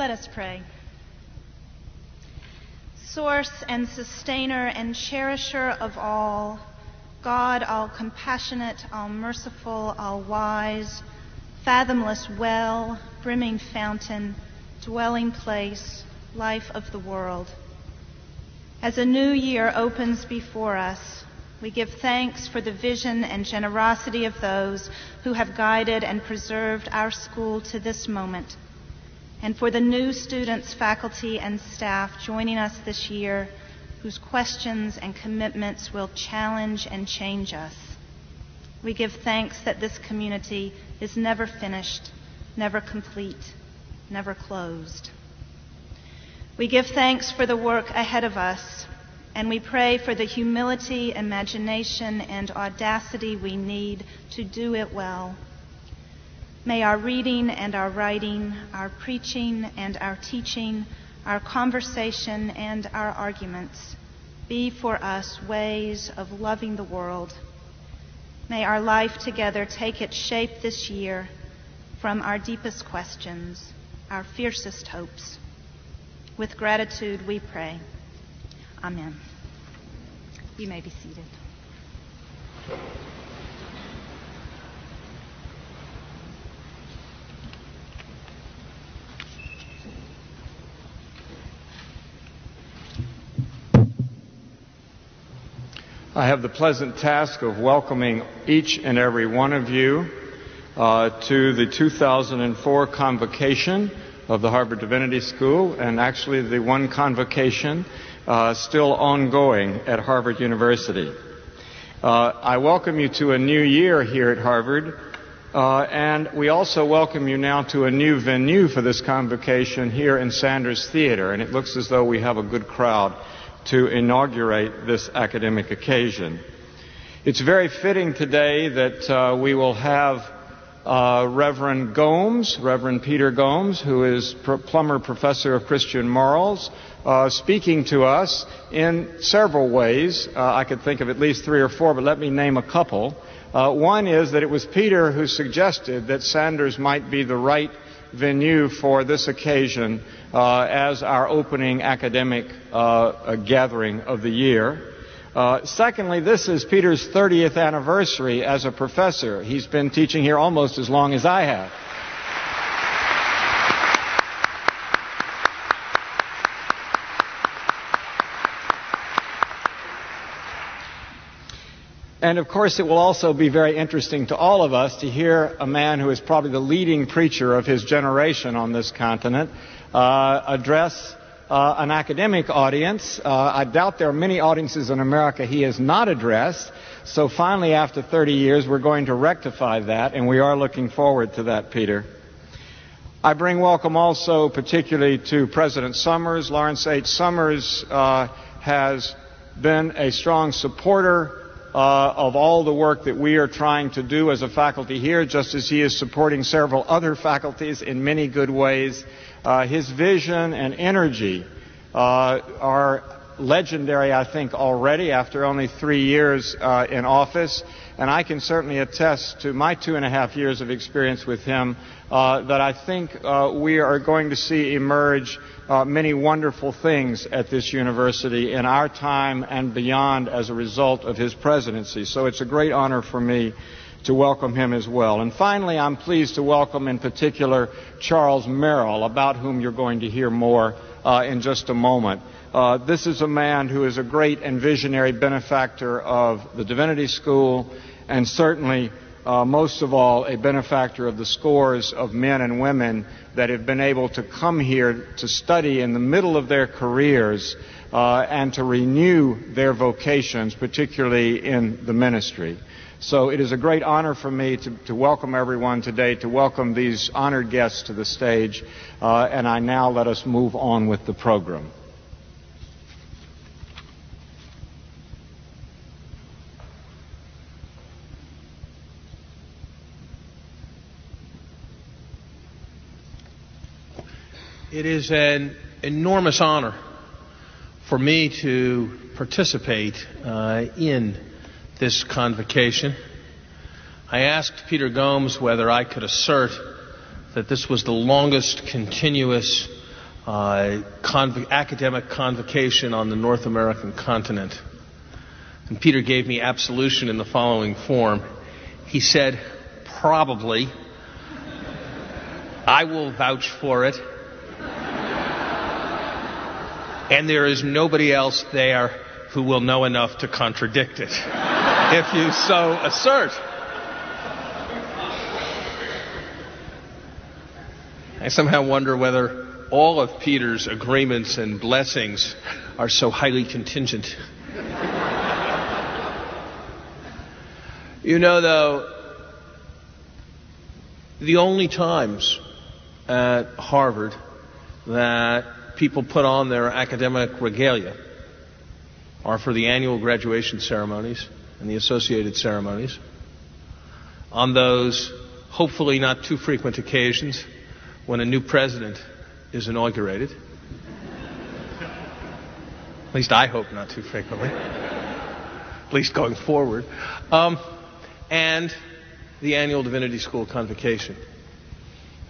Let us pray. Source and sustainer and cherisher of all, God, all compassionate, all merciful, all wise, fathomless well, brimming fountain, dwelling place, life of the world. As a new year opens before us, we give thanks for the vision and generosity of those who have guided and preserved our school to this moment, and for the new students, faculty, and staff joining us this year, whose questions and commitments will challenge and change us. We give thanks that this community is never finished, never complete, never closed. We give thanks for the work ahead of us, and we pray for the humility, imagination, and audacity we need to do it well. May our reading and our writing, our preaching and our teaching, our conversation and our arguments be for us ways of loving the world. May our life together take its shape this year from our deepest questions, our fiercest hopes. With gratitude we pray. Amen. You may be seated. I have the pleasant task of welcoming each and every one of you to the 2004 convocation of the Harvard Divinity School, and actually the one convocation still ongoing at Harvard University. I welcome you to a new year here at Harvard, and we also welcome you now to a new venue for this convocation here in Sanders Theater, and it looks as though we have a good crowd to inaugurate this academic occasion. It's very fitting today that we will have Reverend Peter Gomes, who is Plummer Professor of Christian Morals, speaking to us in several ways. I could think of at least 3 or 4, but let me name a couple. One is that it was Peter who suggested that Sanders might be the right venue for this occasion as our opening academic gathering of the year. Secondly, this is Peter's 30th anniversary as a professor. He's been teaching here almost as long as I have. And of course, it will also be very interesting to all of us to hear a man who is probably the leading preacher of his generation on this continent address an academic audience. I doubt there are many audiences in America he has not addressed. So finally, after 30 years, we're going to rectify that, and we are looking forward to that, Peter. I bring welcome also particularly to President Summers. Lawrence H. Summers has been a strong supporter of all the work that we are trying to do as a faculty here, just as he is supporting several other faculties in many good ways. His vision and energy are legendary, I think, already after only 3 years in office. And I can certainly attest to my 2.5 years of experience with him that I think we are going to see emerge many wonderful things at this university in our time and beyond as a result of his presidency. So it's a great honor for me to welcome him as well. And finally, I'm pleased to welcome in particular Charles Merrill, about whom you're going to hear more in just a moment. This is a man who is a great and visionary benefactor of the Divinity School, and certainly, most of all, a benefactor of the scores of men and women that have been able to come here to study in the middle of their careers and to renew their vocations, particularly in the ministry. So it is a great honor for me to welcome everyone today, to welcome these honored guests to the stage, and I now let us move on with the program. It is an enormous honor for me to participate in this convocation. I asked Peter Gomes whether I could assert that this was the longest continuous academic convocation on the North American continent. And Peter gave me absolution in the following form. He said, "Probably. I will vouch for it. And there is nobody else there who will know enough to contradict it, if you so assert." I somehow wonder whether all of Peter's agreements and blessings are so highly contingent. You know, though, the only times at Harvard that people put on their academic regalia are for the annual graduation ceremonies and the associated ceremonies. On those hopefully not too frequent occasions when a new president is inaugurated. At least I hope not too frequently. At least going forward. And the annual Divinity School Convocation.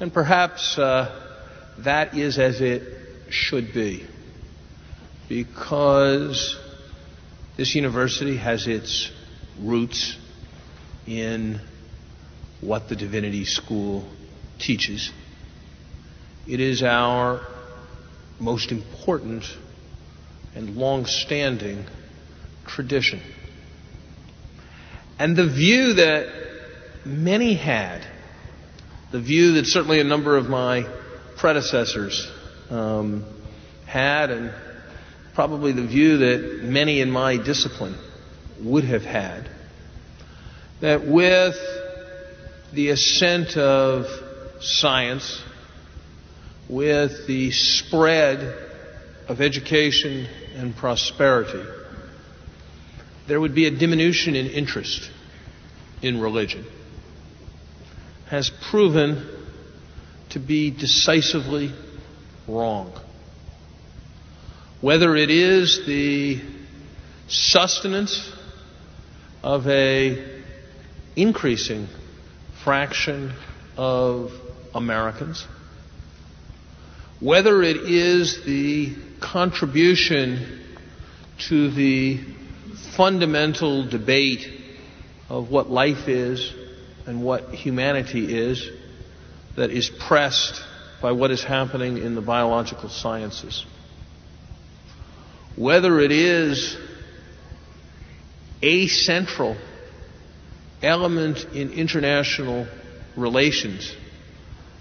And perhaps that is as it should be, because this university has its roots in what the Divinity School teaches. It is our most important and long-standing tradition. And the view that many had, the view that certainly a number of my predecessors had, and probably the view that many in my discipline would have had, that with the ascent of science, with the spread of education and prosperity, there would be a diminution in interest in religion, has proven to be decisively wrong. Whether it is the sustenance of an increasing fraction of Americans, whether it is the contribution to the fundamental debate of what life is and what humanity is that is pressed by what is happening in the biological sciences, whether it is a central element in international relations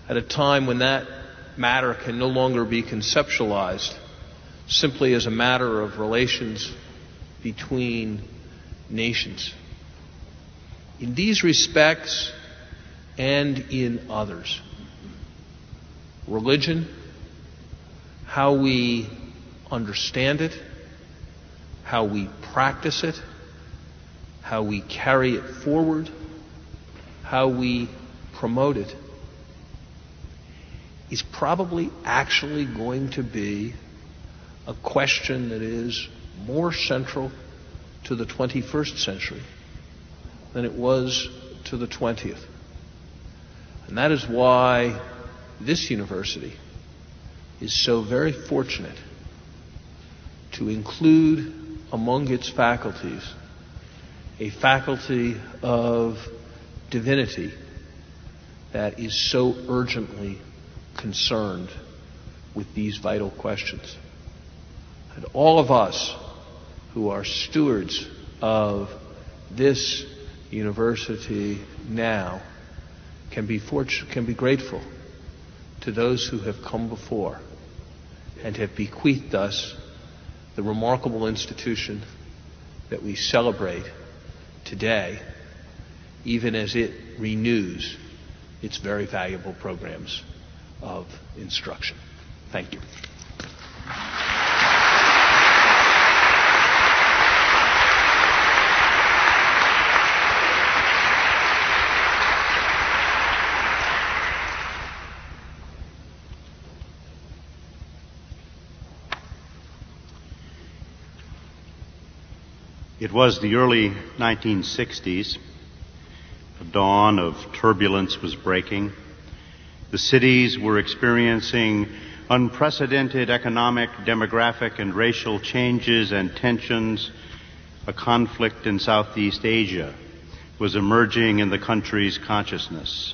at a time when that matter can no longer be conceptualized simply as a matter of relations between nations. In these respects and in others, religion, how we understand it, how we practice it, how we carry it forward, how we promote it, is probably actually going to be a question that is more central to the 21st century than it was to the 20th. And that is why this university is so very fortunate to include among its faculties a faculty of divinity that is so urgently concerned with these vital questions. And all of us who are stewards of this university now can be grateful to those who have come before and have bequeathed us the remarkable institution that we celebrate today, even as it renews its very valuable programs of instruction. Thank you. It was the early 1960s. The dawn of turbulence was breaking. The cities were experiencing unprecedented economic, demographic, and racial changes and tensions, a conflict in Southeast Asia was emerging in the country's consciousness.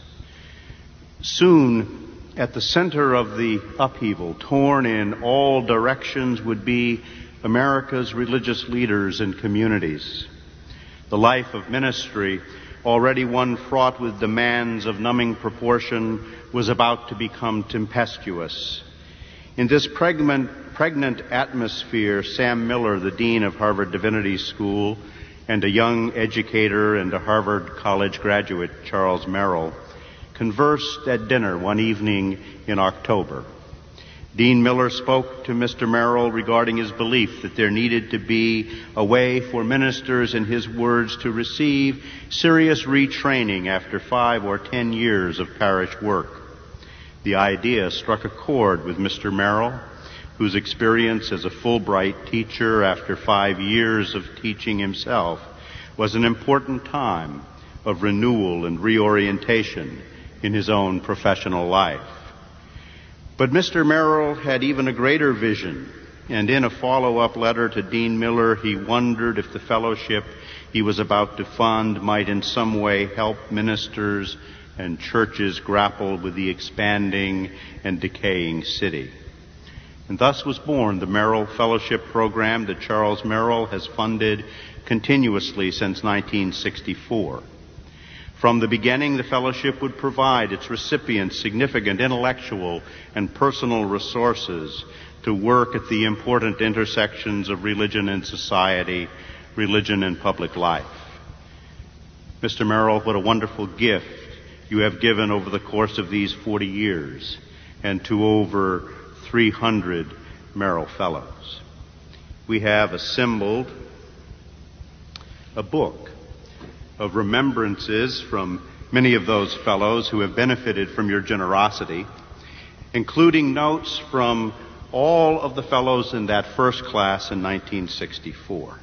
Soon, at the center of the upheaval, torn in all directions, would be America's religious leaders and communities. The life of ministry, already one fraught with demands of numbing proportion, was about to become tempestuous. In this pregnant atmosphere, Sam Miller, the dean of Harvard Divinity School, and a young educator and a Harvard College graduate, Charles Merrill, conversed at dinner one evening in October. Dean Miller spoke to Mr. Merrill regarding his belief that there needed to be a way for ministers, in his words, to receive serious retraining after 5 or 10 years of parish work. The idea struck a chord with Mr. Merrill, whose experience as a Fulbright teacher after 5 years of teaching himself was an important time of renewal and reorientation in his own professional life. But Mr. Merrill had even a greater vision, and in a follow-up letter to Dean Miller, he wondered if the fellowship he was about to fund might in some way help ministers and churches grapple with the expanding and decaying city. And thus was born the Merrill Fellowship Program that Charles Merrill has funded continuously since 1964. From the beginning, the fellowship would provide its recipients significant intellectual and personal resources to work at the important intersections of religion and society, religion and public life. Mr. Merrill, what a wonderful gift you have given over the course of these 40 years and to over 300 Merrill Fellows. We have assembled a book of remembrances from many of those fellows who have benefited from your generosity, including notes from all of the fellows in that first class in 1964.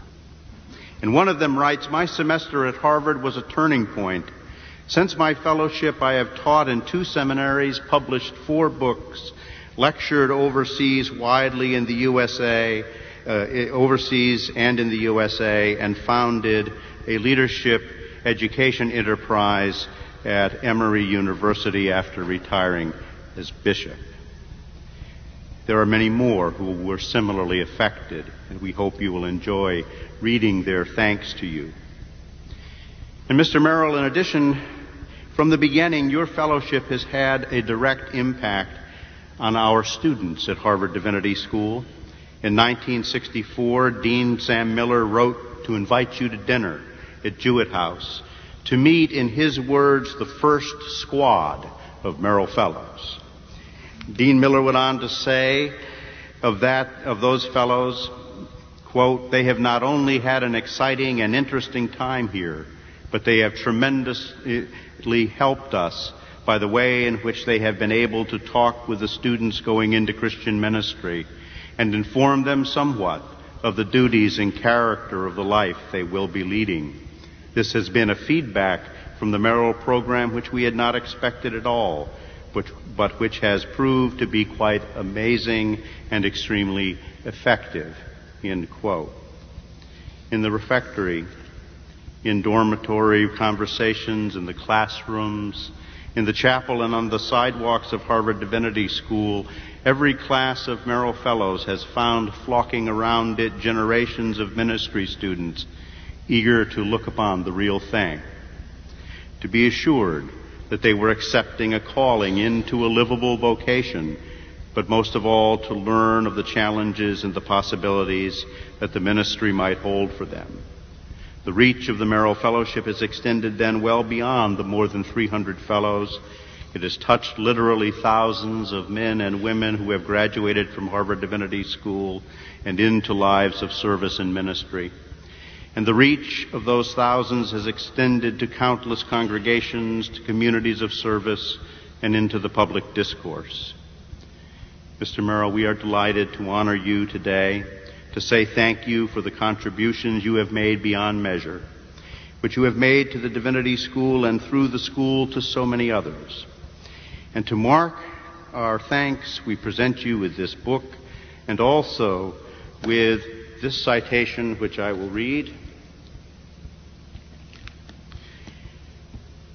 And one of them writes, "My semester at Harvard was a turning point. Since my fellowship, I have taught in 2 seminaries, published 4 books, lectured overseas widely in the USA, overseas and in the USA, and founded a leadership education enterprise at Emory University after retiring as bishop." There are many more who were similarly affected, and we hope you will enjoy reading their thanks to you. And Mr. Merrill, in addition, from the beginning, your fellowship has had a direct impact on our students at Harvard Divinity School. In 1964, Dean Sam Miller wrote to invite you to dinner at Jewett House to meet, in his words, the first squad of Merrill Fellows. Dean Miller went on to say of those fellows, quote, "They have not only had an exciting and interesting time here, but they have tremendously helped us by the way in which they have been able to talk with the students going into Christian ministry and inform them somewhat of the duties and character of the life they will be leading. This has been a feedback from the Merrill program which we had not expected at all, but which has proved to be quite amazing and extremely effective," end quote. In the refectory, in dormitory conversations, in the classrooms, in the chapel, and on the sidewalks of Harvard Divinity School, every class of Merrill Fellows has found flocking around it generations of ministry students eager to look upon the real thing, to be assured that they were accepting a calling into a livable vocation, but most of all to learn of the challenges and the possibilities that the ministry might hold for them. The reach of the Merrill Fellowship has extended then well beyond the more than 300 fellows. It has touched literally thousands of men and women who have graduated from Harvard Divinity School and into lives of service and ministry. And the reach of those thousands has extended to countless congregations, to communities of service, and into the public discourse. Mr. Merrill, we are delighted to honor you today, to say thank you for the contributions you have made beyond measure, which you have made to the Divinity School and through the school to so many others, and to mark our thanks, we present you with this book and also with this citation, which I will read.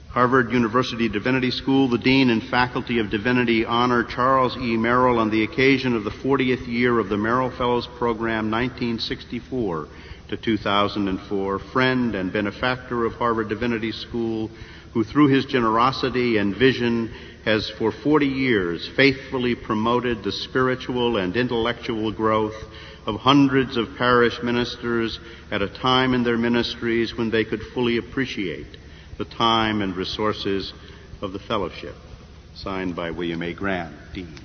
Harvard University Divinity School, the Dean and Faculty of Divinity honor Charles E. Merrill on the occasion of the 40th year of the Merrill Fellows Program 1964 to 2004, friend and benefactor of Harvard Divinity School, who through his generosity and vision has for 40 years faithfully promoted the spiritual and intellectual growth of hundreds of parish ministers at a time in their ministries when they could fully appreciate the time and resources of the fellowship. Signed by William A. Graham, Dean.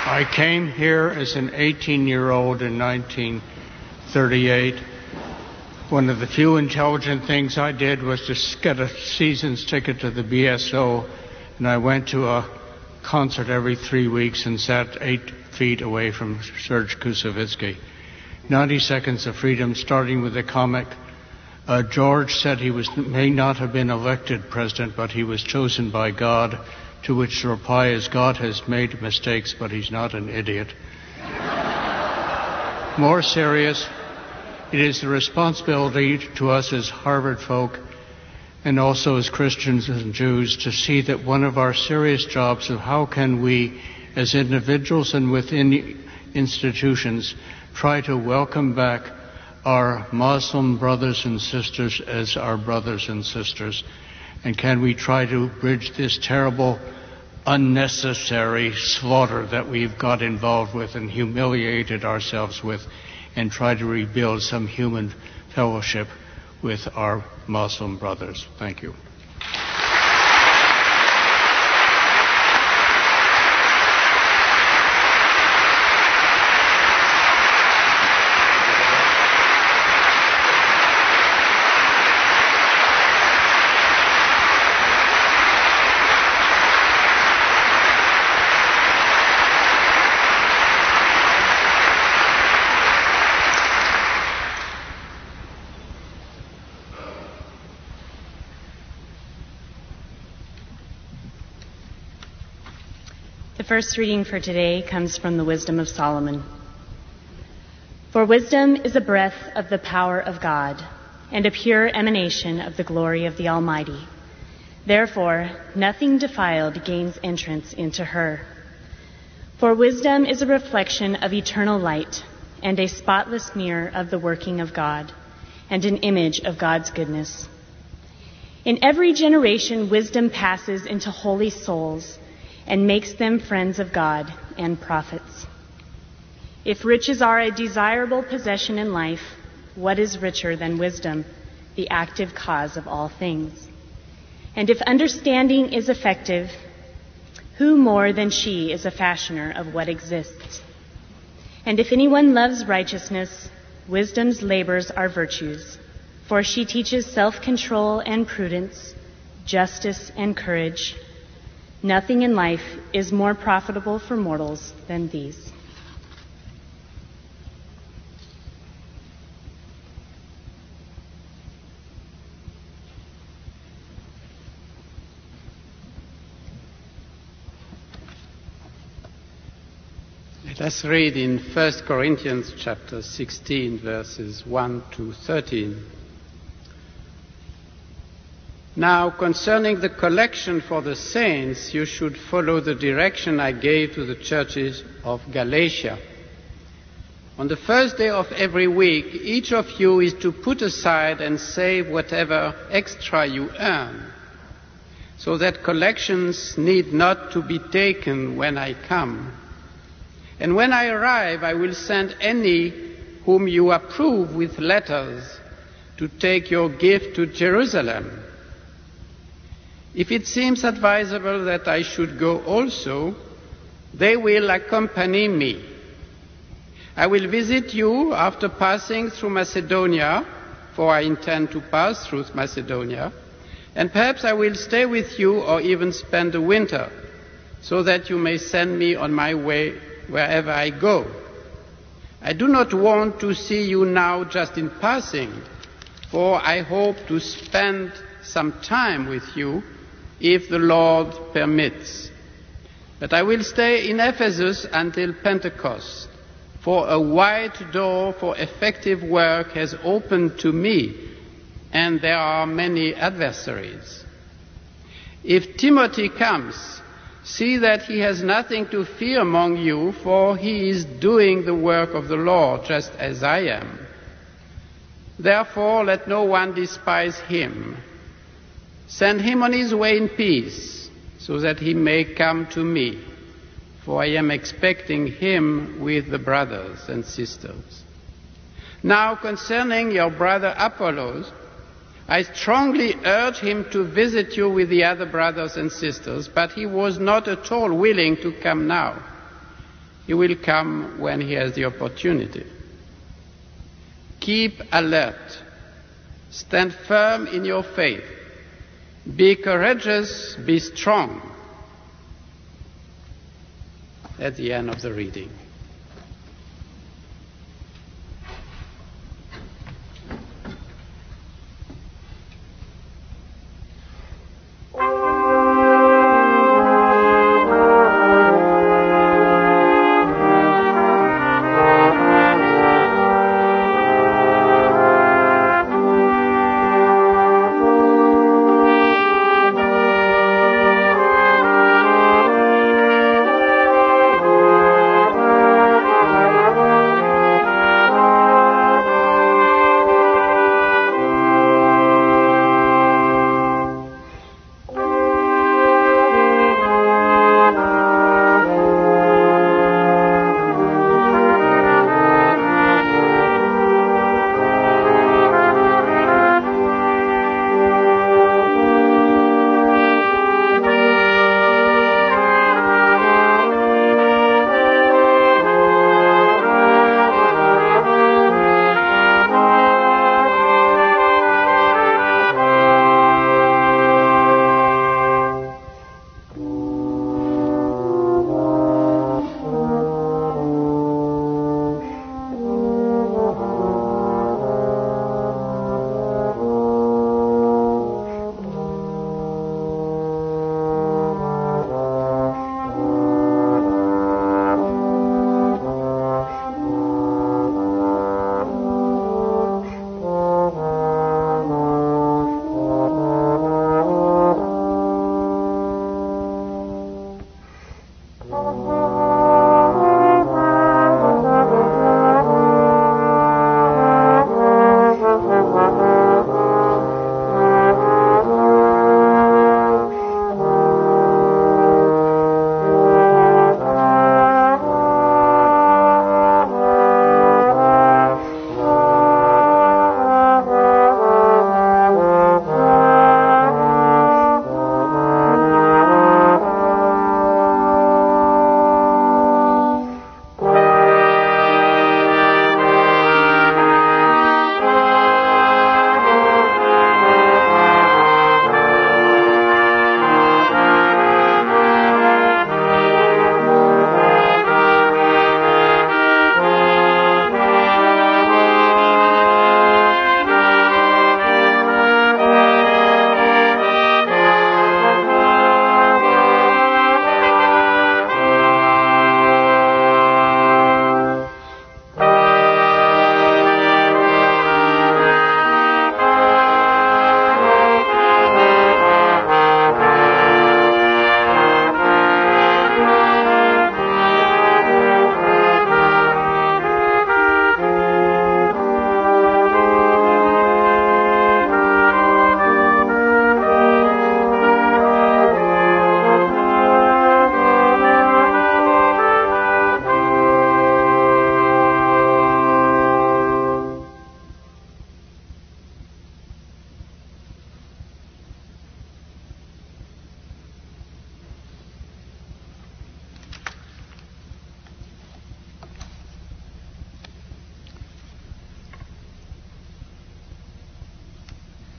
I came here as an 18-year-old in 1938. One of the few intelligent things I did was to get a season's ticket to the BSO, and I went to a concert every 3 weeks and sat 8 feet away from Serge Koussevitzky. 90 Seconds of Freedom, starting with the comic. George said he may not have been elected president, but he was chosen by God. To which the reply is, God has made mistakes, but he's not an idiot. More serious, it is the responsibility to us as Harvard folk and also as Christians and Jews to see that one of our serious jobs of how can we, as individuals and within institutions, try to welcome back our Muslim brothers and sisters as our brothers and sisters. And can we try to bridge this terrible, unnecessary slaughter that we've got involved with and humiliated ourselves with, and try to rebuild some human fellowship with our Muslim brothers. Thank you. The first reading for today comes from the Wisdom of Solomon. For wisdom is a breath of the power of God, and a pure emanation of the glory of the Almighty. Therefore, nothing defiled gains entrance into her. For wisdom is a reflection of eternal light, and a spotless mirror of the working of God, and an image of God's goodness. In every generation, wisdom passes into holy souls, and makes them friends of God and prophets. If riches are a desirable possession in life, what is richer than wisdom, the active cause of all things? And if understanding is effective, who more than she is a fashioner of what exists? And if anyone loves righteousness, wisdom's labors are virtues, for she teaches self-control and prudence, justice and courage. Nothing in life is more profitable for mortals than these. Let us read in 1 Corinthians chapter 16, verses 1 to 13. Now, concerning the collection for the saints, you should follow the direction I gave to the churches of Galatia. On the first day of every week, each of you is to put aside and save whatever extra you earn, so that collections need not to be taken when I come. And when I arrive, I will send any whom you approve with letters to take your gift to Jerusalem. If it seems advisable that I should go also, they will accompany me. I will visit you after passing through Macedonia, for I intend to pass through Macedonia, and perhaps I will stay with you or even spend the winter, so that you may send me on my way wherever I go. I do not want to see you now just in passing, for I hope to spend some time with you if the Lord permits. But I will stay in Ephesus until Pentecost, for a wide door for effective work has opened to me, and there are many adversaries. If Timothy comes, see that he has nothing to fear among you, for he is doing the work of the Lord just as I am. Therefore, let no one despise him. Send him on his way in peace, so that he may come to me, for I am expecting him with the brothers and sisters. Now, concerning your brother Apollos, I strongly urge him to visit you with the other brothers and sisters, but he was not at all willing to come now. He will come when he has the opportunity. Keep alert. Stand firm in your faith. Be courageous, be strong. At the end of the reading.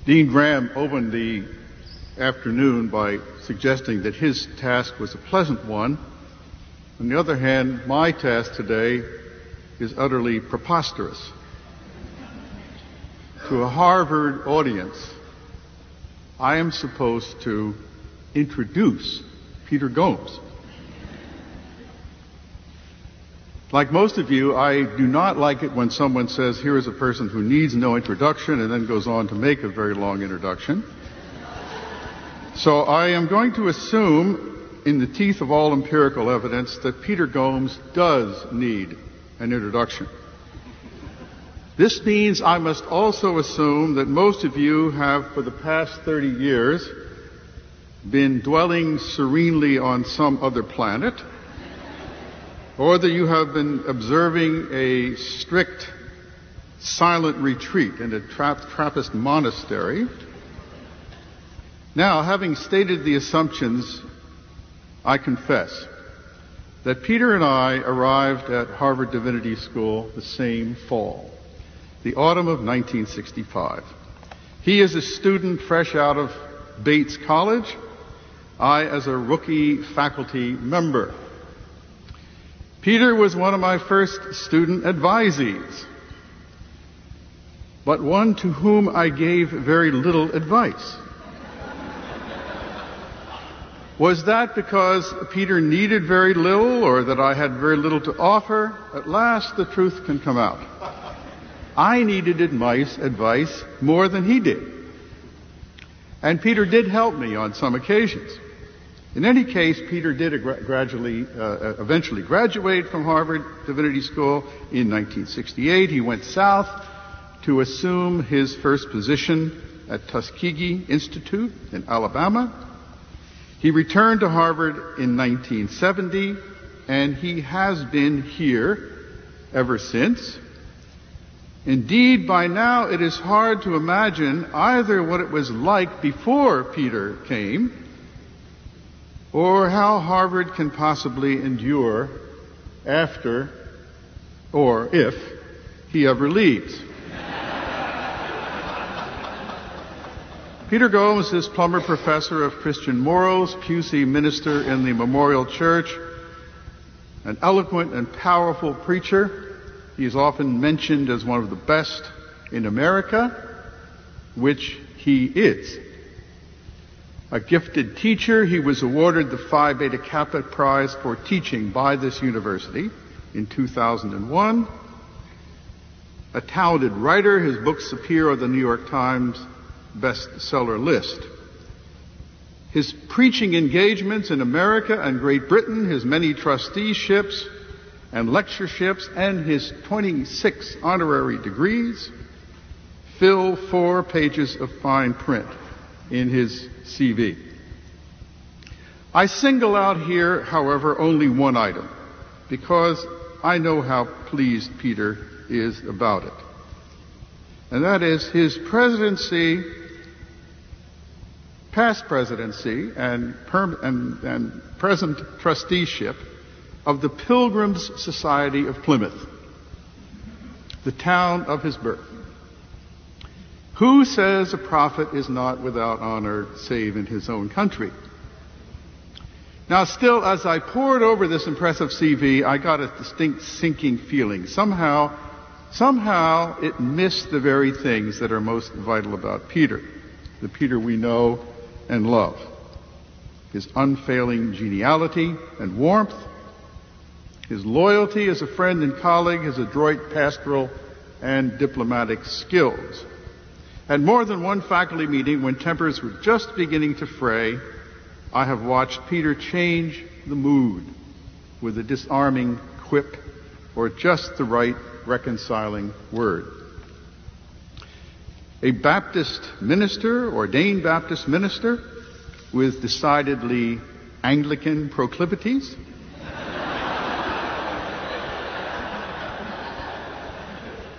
Dean Graham opened the afternoon by suggesting that his task was a pleasant one. On the other hand, my task today is utterly preposterous. To a Harvard audience, I am supposed to introduce Peter Gomes. Like most of you, I do not like it when someone says, here is a person who needs no introduction, and then goes on to make a very long introduction. So I am going to assume, in the teeth of all empirical evidence, that Peter Gomes does need an introduction. This means I must also assume that most of you have, for the past 30 years, been dwelling serenely on some other planet, or that you have been observing a strict, silent retreat in a Trappist monastery. Now, having stated the assumptions, I confess that Peter and I arrived at Harvard Divinity School the same fall, the autumn of 1965. He is a student fresh out of Bates College, I as a rookie faculty member. Peter was one of my first student advisees, but one to whom I gave very little advice. Was that because Peter needed very little, or that I had very little to offer? At last, the truth can come out. I needed advice more than he did. And Peter did help me on some occasions. In any case, Peter did eventually graduate from Harvard Divinity School in 1968. He went south to assume his first position at Tuskegee Institute in Alabama. He returned to Harvard in 1970, and he has been here ever since. Indeed, by now it is hard to imagine either what it was like before Peter came, or how Harvard can possibly endure after, or if, he ever leaves. Peter Gomes is Plummer Professor of Christian Morals, Pusey Minister in the Memorial Church, an eloquent and powerful preacher. He is often mentioned as one of the best in America, which he is. A gifted teacher, he was awarded the Phi Beta Kappa Prize for teaching by this university in 2001. A talented writer, his books appear on the New York Times bestseller list. His preaching engagements in America and Great Britain, his many trusteeships and lectureships, and his 26 honorary degrees fill 4 pages of fine print in his CV. I single out here, however, only one item, because I know how pleased Peter is about it. And that is his presidency, past presidency, and present trusteeship of the Pilgrims Society of Plymouth, the town of his birth. Who says a prophet is not without honor save in his own country? Now, still, as I pored over this impressive CV, I got a distinct sinking feeling. Somehow it missed the very things that are most vital about Peter, the Peter we know and love. His unfailing geniality and warmth, his loyalty as a friend and colleague, his adroit pastoral and diplomatic skills. At more than one faculty meeting, when tempers were just beginning to fray, I have watched Peter change the mood with a disarming quip or just the right reconciling word. A Baptist minister, ordained Baptist minister, with decidedly Anglican proclivities,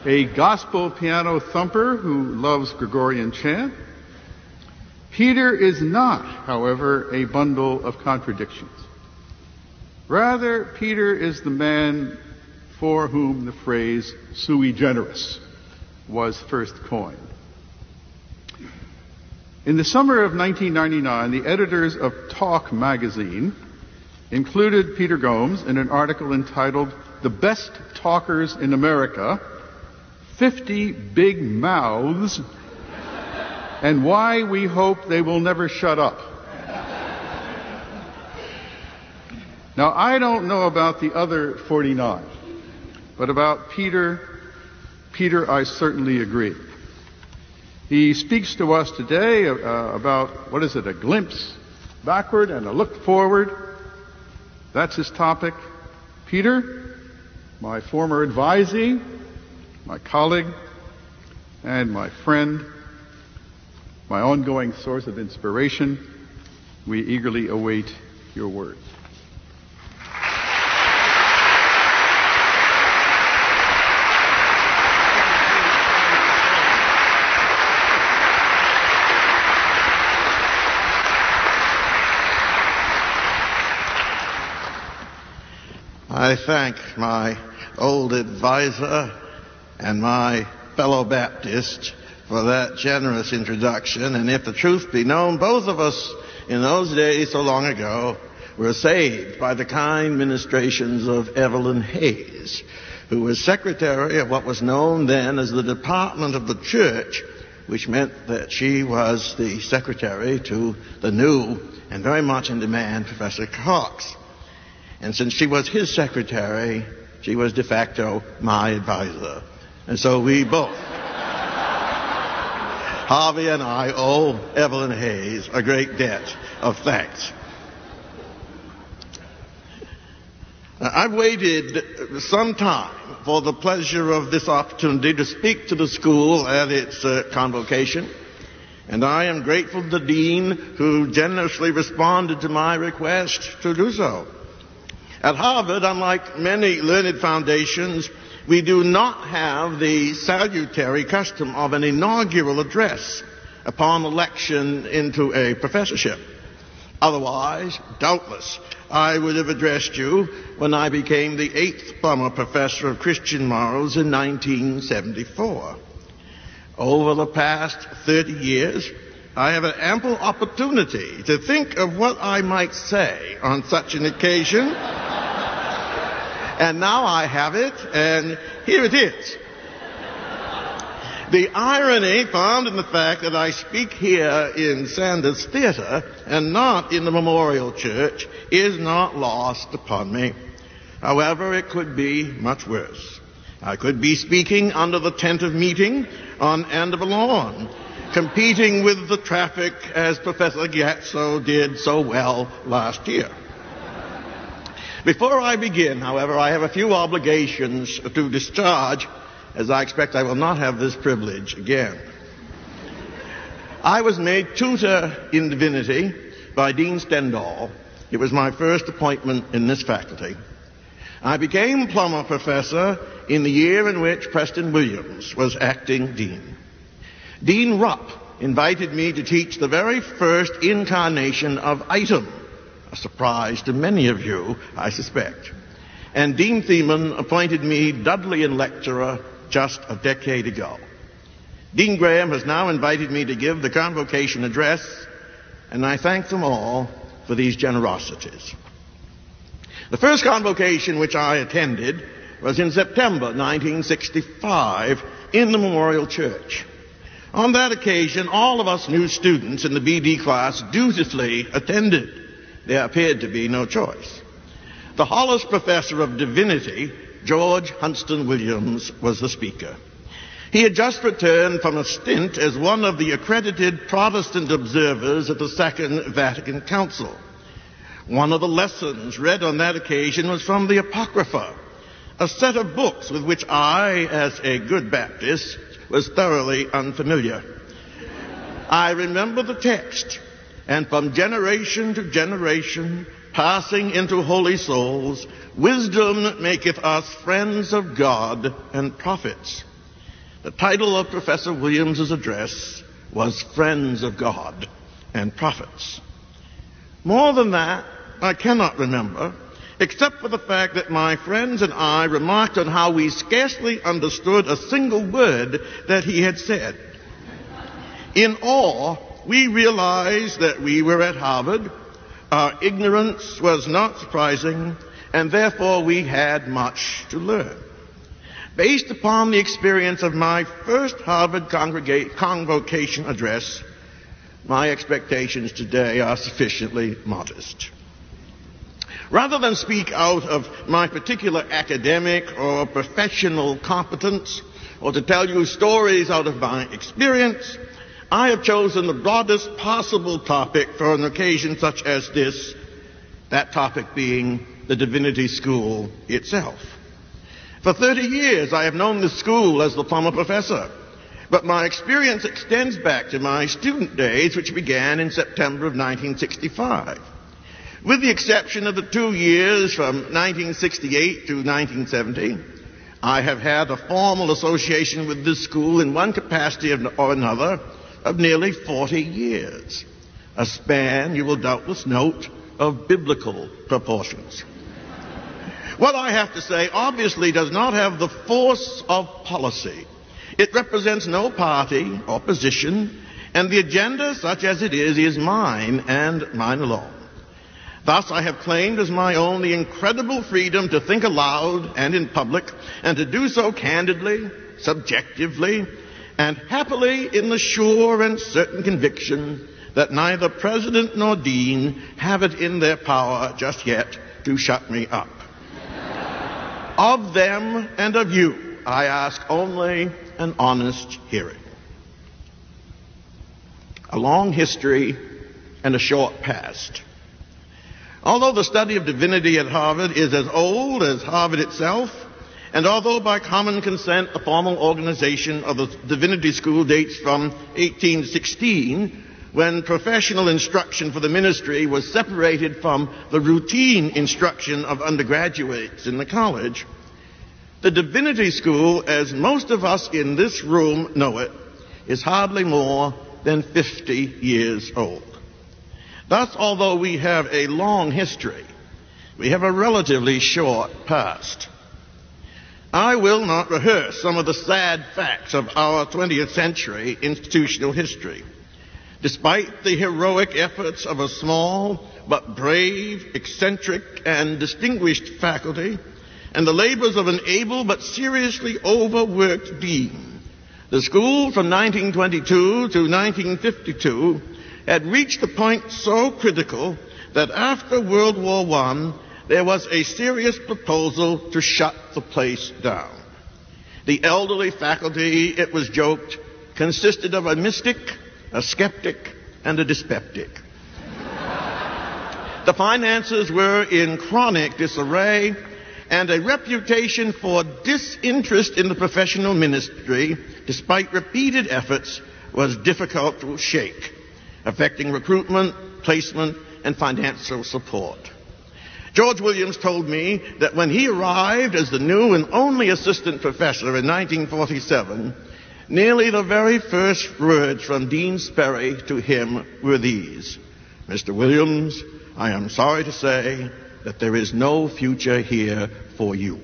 a gospel piano thumper who loves Gregorian chant. Peter is not, however, a bundle of contradictions. Rather, Peter is the man for whom the phrase sui generis was first coined. In the summer of 1999, the editors of Talk magazine included Peter Gomes in an article entitled "The Best Talkers in America, 50 Big Mouths, and Why We Hope They Will Never Shut Up." Now, I don't know about the other 49, but about Peter, I certainly agree. He speaks to us today about, what is it, a glimpse backward and a look forward. That's his topic. Peter, my former advisee, my colleague, and my friend, my ongoing source of inspiration, we eagerly await your words. I thank my old advisor and my fellow Baptist for that generous introduction. And if the truth be known, both of us in those days so long ago were saved by the kind ministrations of Evelyn Hayes, who was secretary of what was known then as the Department of the Church, which meant that she was the secretary to the new and very much in demand Professor Cox. And since she was his secretary, she was de facto my advisor. And so we both, Harvey and I, owe Evelyn Hayes a great debt of thanks. I've waited some time for the pleasure of this opportunity to speak to the school at its convocation, and I am grateful to the dean who generously responded to my request to do so. At Harvard, unlike many learned foundations, we do not have the salutary custom of an inaugural address upon election into a professorship. Otherwise, doubtless, I would have addressed you when I became the 8th Plummer Professor of Christian Morals in 1974. Over the past 30 years, I have had ample opportunity to think of what I might say on such an occasion. And now I have it, and here it is. The irony found in the fact that I speak here in Sanders Theatre and not in the Memorial Church is not lost upon me. However, it could be much worse. I could be speaking under the tent of meeting on Andover Lawn, competing with the traffic as Professor Gatso did so well last year. Before I begin, however, I have a few obligations to discharge, as I expect I will not have this privilege again. I was made tutor in Divinity by Dean Stendhal. It was my first appointment in this faculty. I became Plummer Professor in the year in which Preston Williams was acting Dean. Dean Rupp invited me to teach the very first incarnation of Item, a surprise to many of you, I suspect. And Dean Thiemann appointed me Dudleyan Lecturer just a decade ago. Dean Graham has now invited me to give the Convocation Address, and I thank them all for these generosities. The first convocation which I attended was in September 1965 in the Memorial Church. On that occasion, all of us new students in the BD class dutifully attended. There appeared to be no choice. The Hollis Professor of Divinity, George Hunston Williams, was the speaker. He had just returned from a stint as one of the accredited Protestant observers at the Second Vatican Council. One of the lessons read on that occasion was from the Apocrypha, a set of books with which I, as a good Baptist, was thoroughly unfamiliar. I remember the text, and from generation to generation, passing into holy souls, wisdom maketh us friends of God and prophets. The title of Professor Williams's address was Friends of God and Prophets. More than that, I cannot remember, except for the fact that my friends and I remarked on how we scarcely understood a single word that he had said. In awe, we realized that we were at Harvard. Our ignorance was not surprising, and therefore we had much to learn. Based upon the experience of my first Harvard Convocation Address, my expectations today are sufficiently modest. Rather than speak out of my particular academic or professional competence, or to tell you stories out of my experience, I have chosen the broadest possible topic for an occasion such as this, that topic being the Divinity School itself. For 30 years I have known this school as the former professor, but my experience extends back to my student days, which began in September of 1965. With the exception of the 2 years from 1968 to 1970, I have had a formal association with this school in one capacity or another of nearly 40 years, a span, you will doubtless note, of biblical proportions. What I have to say obviously does not have the force of policy. It represents no party or position, and the agenda, such as it is mine and mine alone. Thus, I have claimed as my own the incredible freedom to think aloud and in public, and to do so candidly, subjectively, and happily in the sure and certain conviction that neither president nor dean have it in their power just yet to shut me up. Of them and of you, I ask only an honest hearing. A long history and a short past. Although the study of divinity at Harvard is as old as Harvard itself, and although by common consent the formal organization of the Divinity School dates from 1816, when professional instruction for the ministry was separated from the routine instruction of undergraduates in the college, the Divinity School, as most of us in this room know it, is hardly more than 50 years old. Thus, although we have a long history, we have a relatively short past. I will not rehearse some of the sad facts of our 20th century institutional history. Despite the heroic efforts of a small but brave, eccentric, and distinguished faculty, and the labors of an able but seriously overworked dean, the school from 1922 to 1952 had reached a point so critical that after World War I, there was a serious proposal to shut the place down. The elderly faculty, it was joked, consisted of a mystic, a skeptic, and a dyspeptic. The finances were in chronic disarray, and a reputation for disinterest in the professional ministry, despite repeated efforts, was difficult to shake, affecting recruitment, placement, and financial support. George Williams told me that when he arrived as the new and only assistant professor in 1947, nearly the very first words from Dean Sperry to him were these: "Mr. Williams, I am sorry to say that there is no future here for you."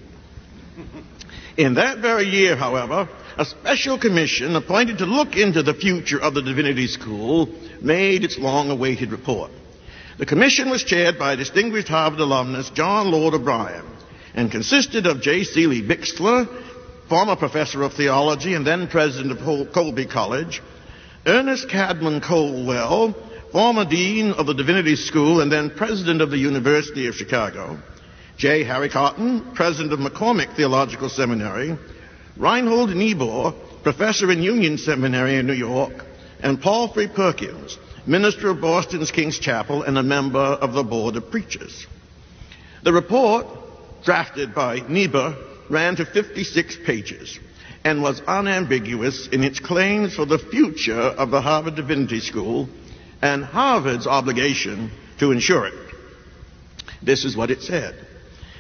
In that very year, however, a special commission appointed to look into the future of the Divinity School made its long-awaited report. The commission was chaired by distinguished Harvard alumnus John Lord O'Brien and consisted of J. Seeley Bixler, former professor of theology and then president of Colby College, Ernest Cadman Colwell, former dean of the Divinity School and then president of the University of Chicago, J. Harry Cotton, president of McCormick Theological Seminary, Reinhold Niebuhr, professor in Union Seminary in New York, and Paul Free Perkins, minister of Boston's King's Chapel and a member of the Board of Preachers. The report, drafted by Niebuhr, ran to 56 pages and was unambiguous in its claims for the future of the Harvard Divinity School and Harvard's obligation to ensure it. This is what it said: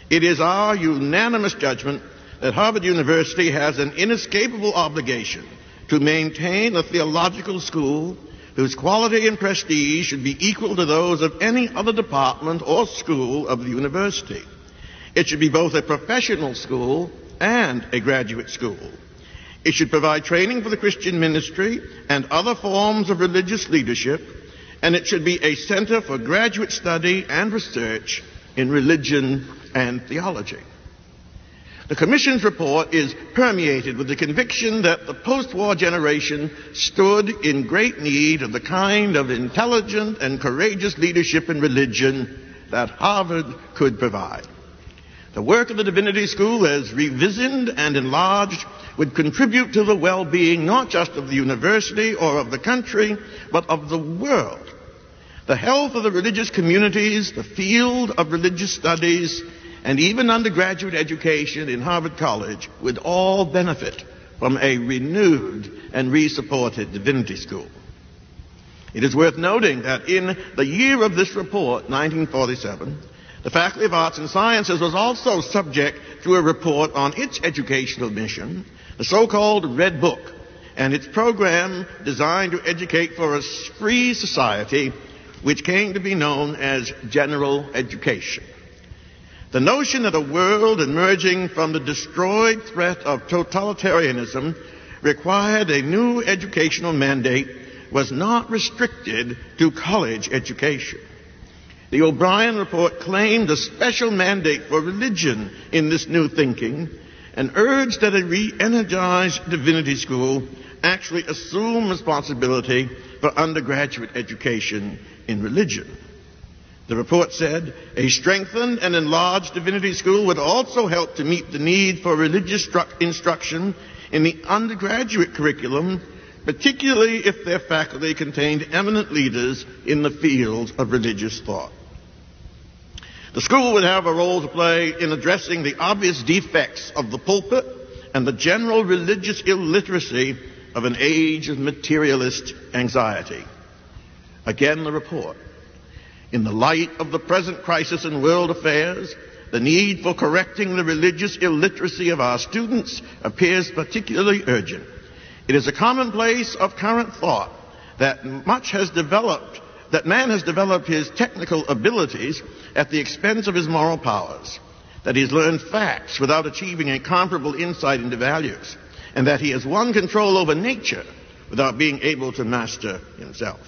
"It is our unanimous judgment that Harvard University has an inescapable obligation to maintain a theological school whose quality and prestige should be equal to those of any other department or school of the university. It should be both a professional school and a graduate school. It should provide training for the Christian ministry and other forms of religious leadership, and it should be a center for graduate study and research in religion and theology. The Commission's report is permeated with the conviction that the post-war generation stood in great need of the kind of intelligent and courageous leadership in religion that Harvard could provide. The work of the Divinity School, as revisioned and enlarged, would contribute to the well-being not just of the university or of the country, but of the world. The health of the religious communities, the field of religious studies, and even undergraduate education in Harvard College would all benefit from a renewed and resupported Divinity School. It is worth noting that in the year of this report, 1947, the Faculty of Arts and Sciences was also subject to a report on its educational mission, the so-called Red Book, and its program designed to educate for a free society, which came to be known as general education. The notion that a world emerging from the destroyed threat of totalitarianism required a new educational mandate was not restricted to college education. The O'Brien Report claimed a special mandate for religion in this new thinking and urged that a re-energized Divinity School actually assume responsibility for undergraduate education in religion. The report said a strengthened and enlarged Divinity School would also help to meet the need for religious instruction in the undergraduate curriculum, particularly if their faculty contained eminent leaders in the field of religious thought. The school would have a role to play in addressing the obvious defects of the pulpit and the general religious illiteracy of an age of materialist anxiety. Again, the report. In the light of the present crisis in world affairs, the need for correcting the religious illiteracy of our students appears particularly urgent. It is a commonplace of current thought that man has developed his technical abilities at the expense of his moral powers, that he has learned facts without achieving a comparable insight into values, and that he has won control over nature without being able to master himself.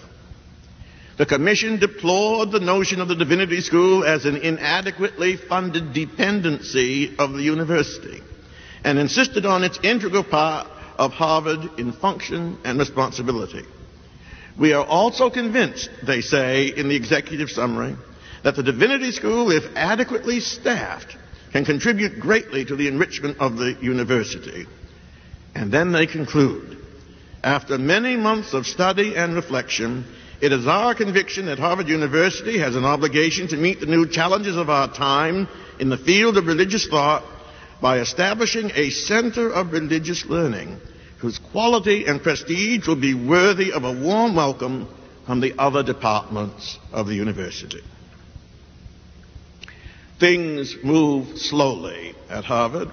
The Commission deplored the notion of the Divinity School as an inadequately funded dependency of the university and insisted on its integral part of Harvard in function and responsibility. We are also convinced, they say in the executive summary, that the Divinity School, if adequately staffed, can contribute greatly to the enrichment of the university. And then they conclude, after many months of study and reflection, it is our conviction that Harvard University has an obligation to meet the new challenges of our time in the field of religious thought by establishing a center of religious learning whose quality and prestige will be worthy of a warm welcome from the other departments of the university. Things move slowly at Harvard,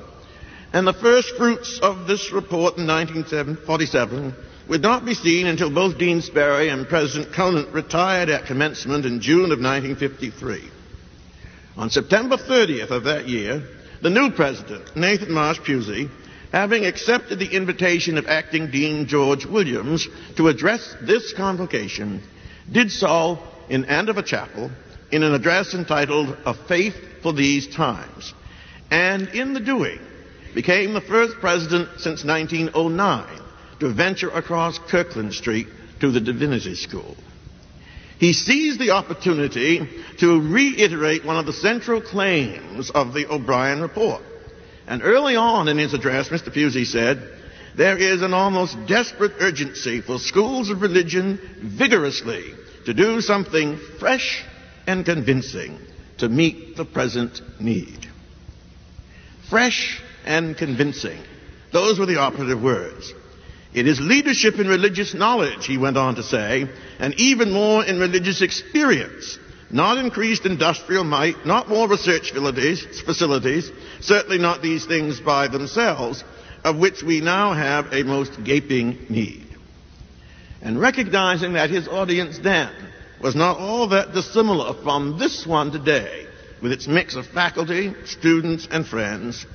and the first fruits of this report in 1947 would not be seen until both Dean Sperry and President Conant retired at commencement in June of 1953. On September 30th of that year, the new president, Nathan Marsh Pusey, having accepted the invitation of acting Dean George Williams to address this convocation, did so in Andover Chapel in an address entitled A Faith for These Times, and in the doing became the first president since 1909 to venture across Kirkland Street to the Divinity School. He seized the opportunity to reiterate one of the central claims of the O'Brien Report. And early on in his address, Mr. Pusey said, there is an almost desperate urgency for schools of religion vigorously to do something fresh and convincing to meet the present need. Fresh and convincing. Those were the operative words. It is leadership in religious knowledge, he went on to say, and even more in religious experience, not increased industrial might, not more research facilities, certainly not these things by themselves, of which we now have a most gaping need. And recognizing that his audience then was not all that dissimilar from this one today, with its mix of faculty, students, and friends,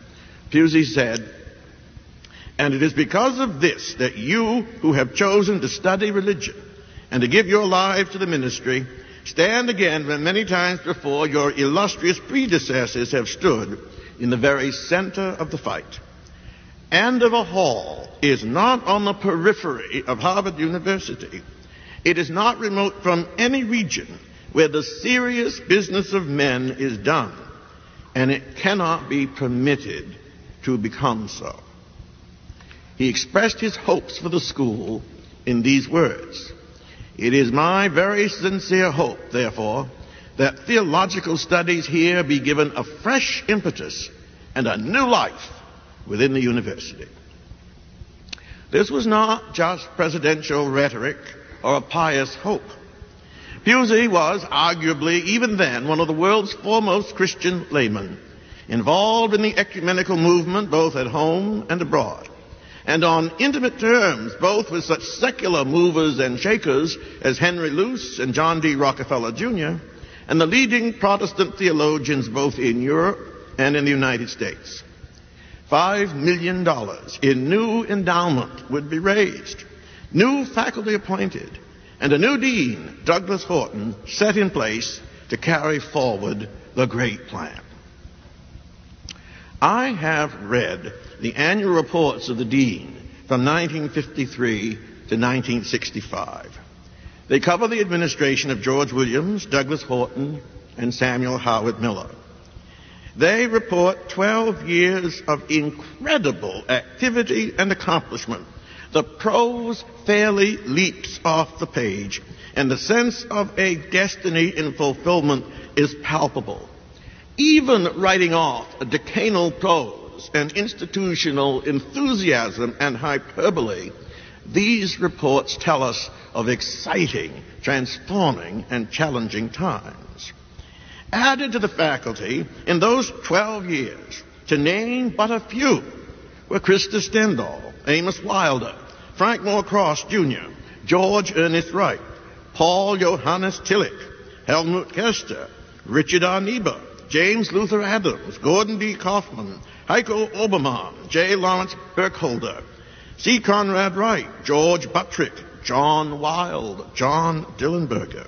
Pusey said, And it is because of this that you who have chosen to study religion and to give your lives to the ministry stand again when many times before your illustrious predecessors have stood in the very center of the fight. Andover Hall is not on the periphery of Harvard University. It is not remote from any region where the serious business of men is done, and it cannot be permitted to become so. He expressed his hopes for the school in these words: "It is my very sincere hope, therefore, that theological studies here be given a fresh impetus and a new life within the university." This was not just presidential rhetoric or a pious hope. Pusey was arguably, even then, one of the world's foremost Christian laymen, involved in the ecumenical movement both at home and abroad, and on intimate terms both with such secular movers and shakers as Henry Luce and John D. Rockefeller Jr., and the leading Protestant theologians both in Europe and in the United States. $5 million in new endowment would be raised, new faculty appointed, and a new dean, Douglas Horton, set in place to carry forward the great plan. I have read the annual reports of the dean from 1953 to 1965. They cover the administration of George Williams, Douglas Horton, and Samuel Howard Miller. They report 12 years of incredible activity and accomplishment. The prose fairly leaps off the page, and the sense of a destiny in fulfillment is palpable. Even writing off a decanal prose and institutional enthusiasm and hyperbole, these reports tell us of exciting, transforming, and challenging times. Added to the faculty in those 12 years, to name but a few, were Krista Stendhal, Amos Wilder, Frank Moore Cross Jr., George Ernest Wright, Paul Johannes Tillich, Helmut Kester, Richard R. Niebuhr, James Luther Adams, Gordon D. Kaufman, Heiko Obermann, J. Lawrence Burkholder, C. Conrad Wright, George Buttrick, John Wilde, John Dillenberger.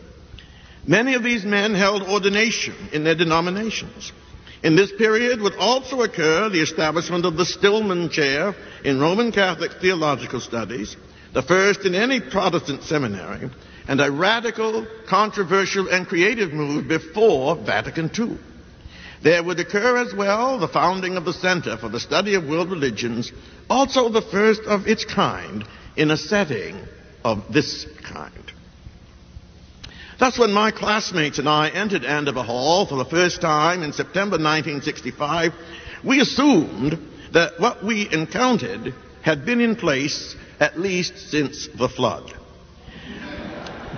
Many of these men held ordination in their denominations. In this period would also occur the establishment of the Stillman Chair in Roman Catholic Theological Studies, the first in any Protestant seminary, and a radical, controversial, and creative move before Vatican II. There would occur as well the founding of the Center for the Study of World Religions, also the first of its kind in a setting of this kind. Thus, when my classmates and I entered Andover Hall for the first time in September 1965, we assumed that what we encountered had been in place at least since the flood.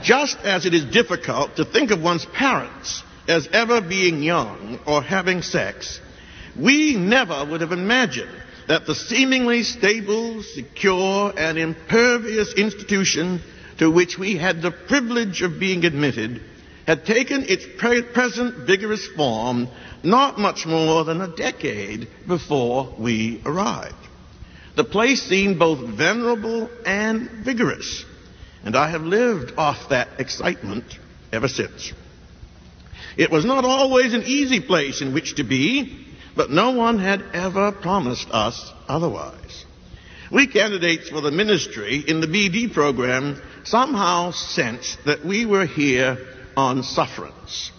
Just as it is difficult to think of one's parents as ever being young or having sex, we never would have imagined that the seemingly stable, secure, and impervious institution to which we had the privilege of being admitted had taken its present vigorous form not much more than a decade before we arrived. The place seemed both venerable and vigorous, and I have lived off that excitement ever since. It was not always an easy place in which to be, but no one had ever promised us otherwise. We candidates for the ministry in the BD program somehow sensed that we were here on sufferance.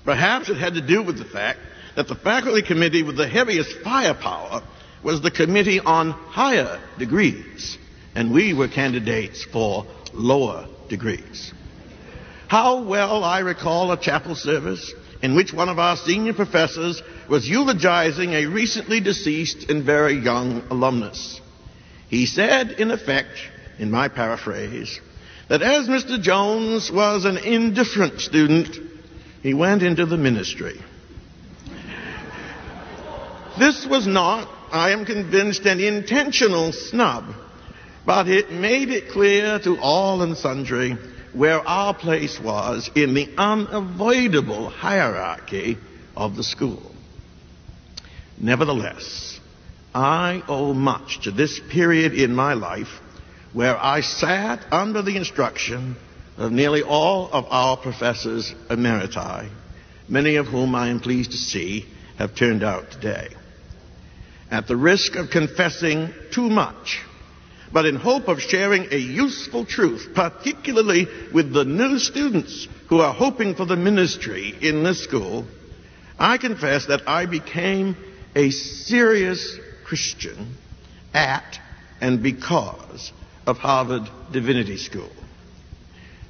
Perhaps it had to do with the fact that the faculty committee with the heaviest firepower was the committee on higher degrees, and we were candidates for lower degrees. How well I recall a chapel service in which one of our senior professors was eulogizing a recently deceased and very young alumnus. He said, in effect, in my paraphrase, that as Mr. Jones was an indifferent student, he went into the ministry. This was not, I am convinced, an intentional snub, but it made it clear to all and sundry where our place was in the unavoidable hierarchy of the school. Nevertheless, I owe much to this period in my life where I sat under the instruction of nearly all of our professors emeriti, many of whom I am pleased to see have turned out today. At the risk of confessing too much, but in hope of sharing a useful truth, particularly with the new students who are hoping for the ministry in this school, I confess that I became a serious Christian at and because of Harvard Divinity School.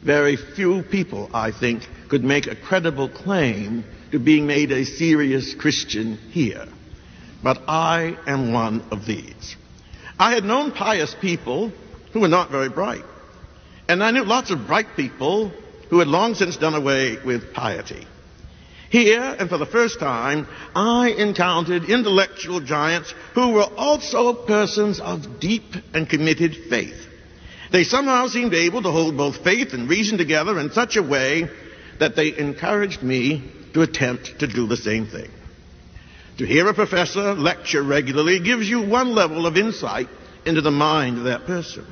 Very few people, I think, could make a credible claim to being made a serious Christian here. But I am one of these. I had known pious people who were not very bright. And I knew lots of bright people who had long since done away with piety. Here, and for the first time, I encountered intellectual giants who were also persons of deep and committed faith. They somehow seemed able to hold both faith and reason together in such a way that they encouraged me to attempt to do the same thing. To hear a professor lecture regularly gives you one level of insight into the mind of that person.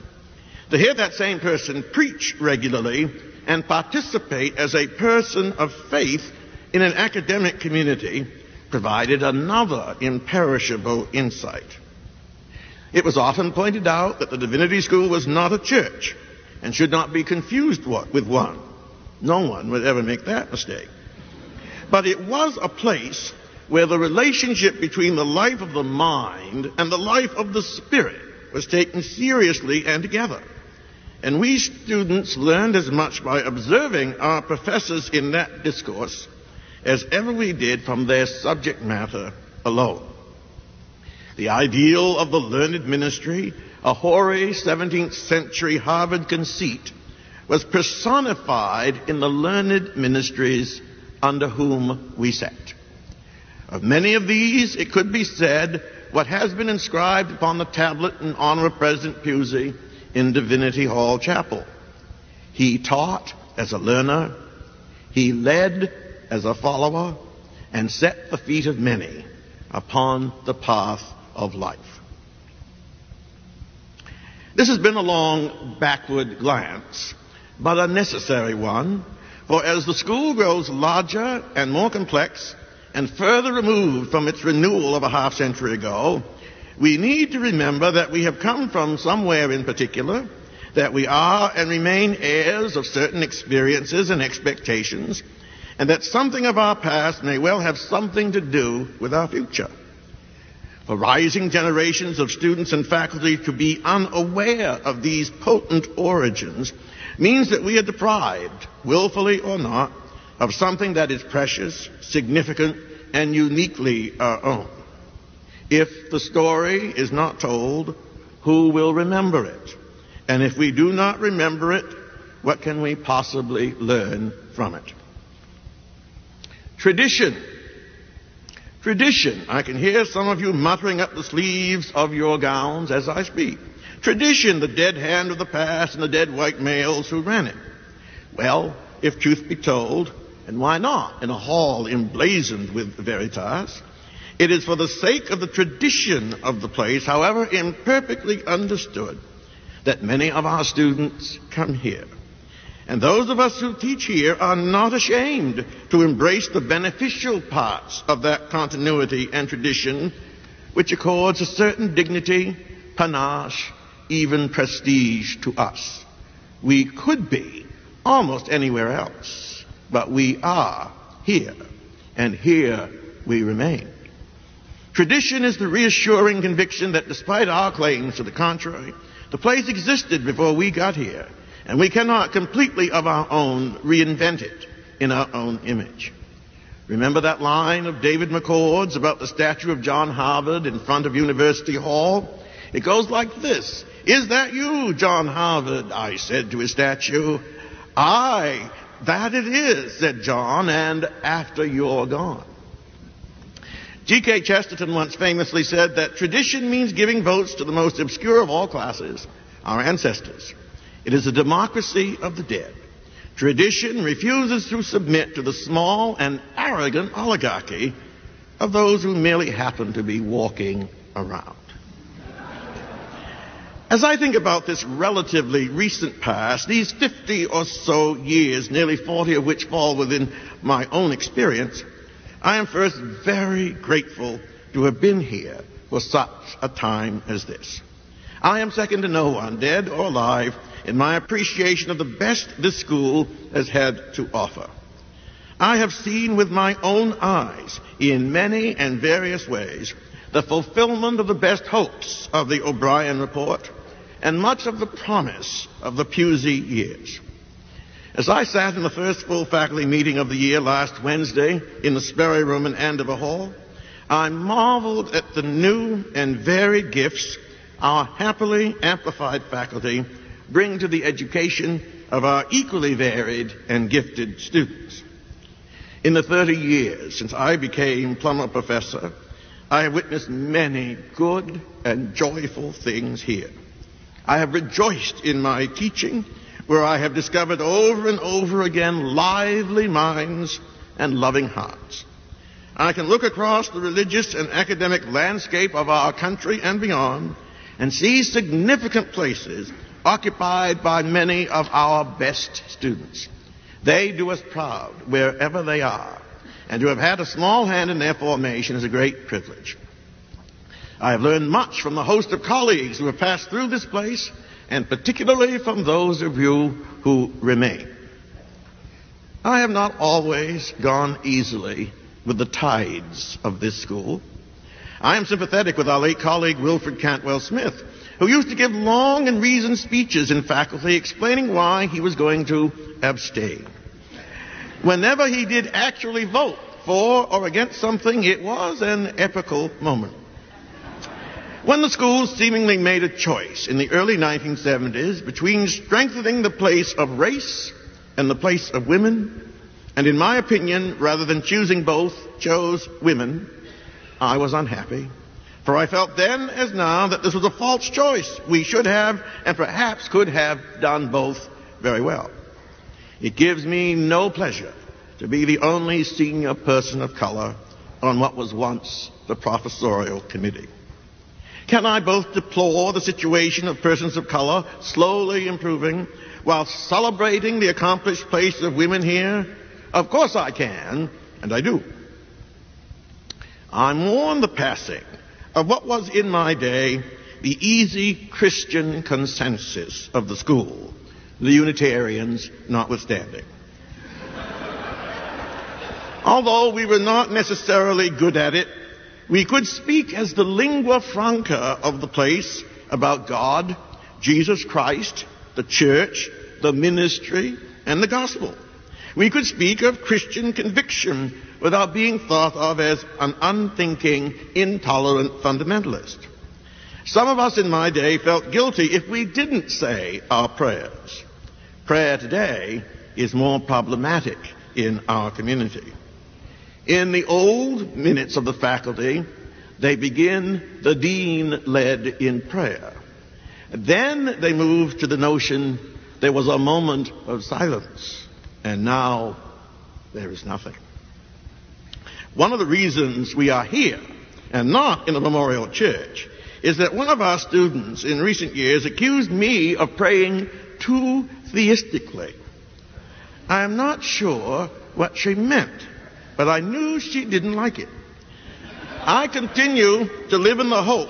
To hear that same person preach regularly and participate as a person of faith in an academic community provided another imperishable insight. It was often pointed out that the Divinity School was not a church and should not be confused with one. No one would ever make that mistake. But it was a place where the relationship between the life of the mind and the life of the spirit was taken seriously and together. And we students learned as much by observing our professors in that discourse as ever we did from their subject matter alone. The ideal of the learned ministry, a hoary 17th century Harvard conceit, was personified in the learned ministries under whom we sat. Of many of these, it could be said what has been inscribed upon the tablet in honor of President Pusey in Divinity Hall Chapel. He taught as a learner, he led as a follower, and set the feet of many upon the path of life. This has been a long backward glance, but a necessary one, for as the school grows larger and more complex and further removed from its renewal of a half century ago, we need to remember that we have come from somewhere in particular, that we are and remain heirs of certain experiences and expectations, and that something of our past may well have something to do with our future. For rising generations of students and faculty to be unaware of these potent origins means that we are deprived, willfully or not, of something that is precious, significant, and uniquely our own. If the story is not told, who will remember it? And if we do not remember it, what can we possibly learn from it? Tradition. Tradition. I can hear some of you muttering up the sleeves of your gowns as I speak. Tradition, the dead hand of the past and the dead white males who ran it. Well, if truth be told, and why not in a hall emblazoned with veritas, it is for the sake of the tradition of the place, however imperfectly understood, that many of our students come here. And those of us who teach here are not ashamed to embrace the beneficial parts of that continuity and tradition, which accords a certain dignity, panache, even prestige to us. We could be almost anywhere else, but we are here, and here we remain. Tradition is the reassuring conviction that despite our claims to the contrary, the place existed before we got here, and we cannot completely of our own reinvent it in our own image. Remember that line of David McCord's about the statue of John Harvard in front of University Hall? It goes like this. "Is that you, John Harvard?" I said to his statue. "Aye, that it is," said John, "and after you're gone." G.K. Chesterton once famously said that tradition means giving votes to the most obscure of all classes, our ancestors. It is a democracy of the dead. Tradition refuses to submit to the small and arrogant oligarchy of those who merely happen to be walking around. As I think about this relatively recent past, these 50 or so years, nearly 40 of which fall within my own experience, I am first very grateful to have been here for such a time as this. I am second to no one, dead or alive, in my appreciation of the best this school has had to offer. I have seen with my own eyes, in many and various ways, the fulfillment of the best hopes of the O'Brien Report and much of the promise of the Pusey years. As I sat in the first full faculty meeting of the year last Wednesday in the Sperry Room in Andover Hall, I marveled at the new and varied gifts our happily amplified faculty bring to the education of our equally varied and gifted students. In the 30 years since I became Plummer Professor, I have witnessed many good and joyful things here. I have rejoiced in my teaching, where I have discovered over and over again lively minds and loving hearts. I can look across the religious and academic landscape of our country and beyond and see significant places occupied by many of our best students. They do us proud wherever they are, and to have had a small hand in their formation is a great privilege. I have learned much from the host of colleagues who have passed through this place, and particularly from those of you who remain. I have not always gone easily with the tides of this school. I am sympathetic with our late colleague Wilfred Cantwell Smith, who used to give long and reasoned speeches in faculty explaining why he was going to abstain. Whenever he did actually vote for or against something, it was an epical moment. When the school seemingly made a choice in the early 1970s between strengthening the place of race and the place of women, and in my opinion, rather than choosing both, chose women, I was unhappy. For I felt then as now that this was a false choice. We should have and perhaps could have done both very well. It gives me no pleasure to be the only senior person of color on what was once the professorial committee. Can I both deplore the situation of persons of color slowly improving while celebrating the accomplished place of women here? Of course I can, and I do. I mourn the passing of what was in my day the easy Christian consensus of the school, the Unitarians notwithstanding. Although we were not necessarily good at it, we could speak as the lingua franca of the place about God, Jesus Christ, the church, the ministry, and the gospel. We could speak of Christian conviction without being thought of as an unthinking, intolerant fundamentalist. Some of us in my day felt guilty if we didn't say our prayers. Prayer today is more problematic in our community. In the old minutes of the faculty, they begin, the dean led in prayer. Then they move to the notion there was a moment of silence, and now there is nothing. One of the reasons we are here and not in the Memorial Church is that one of our students in recent years accused me of praying too theistically. I am not sure what she meant, but I knew she didn't like it. I continue to live in the hope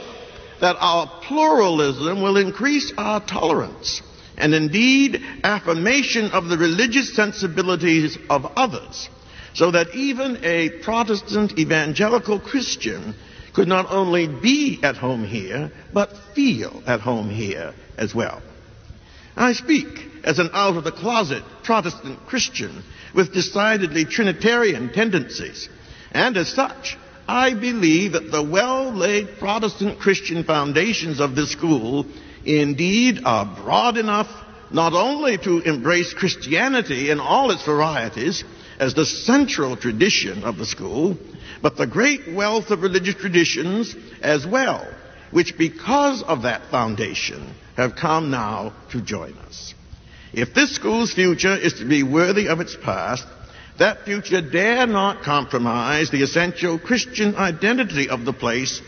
that our pluralism will increase our tolerance and indeed affirmation of the religious sensibilities of others, so that even a Protestant evangelical Christian could not only be at home here, but feel at home here as well. I speak as an out-of-the-closet Protestant Christian with decidedly Trinitarian tendencies, and as such, I believe that the well-laid Protestant Christian foundations of this school indeed are broad enough not only to embrace Christianity in all its varieties as the central tradition of the school, but the great wealth of religious traditions as well, which because of that foundation have come now to join us. If this school's future is to be worthy of its past, that future dare not compromise the essential Christian identity of the place,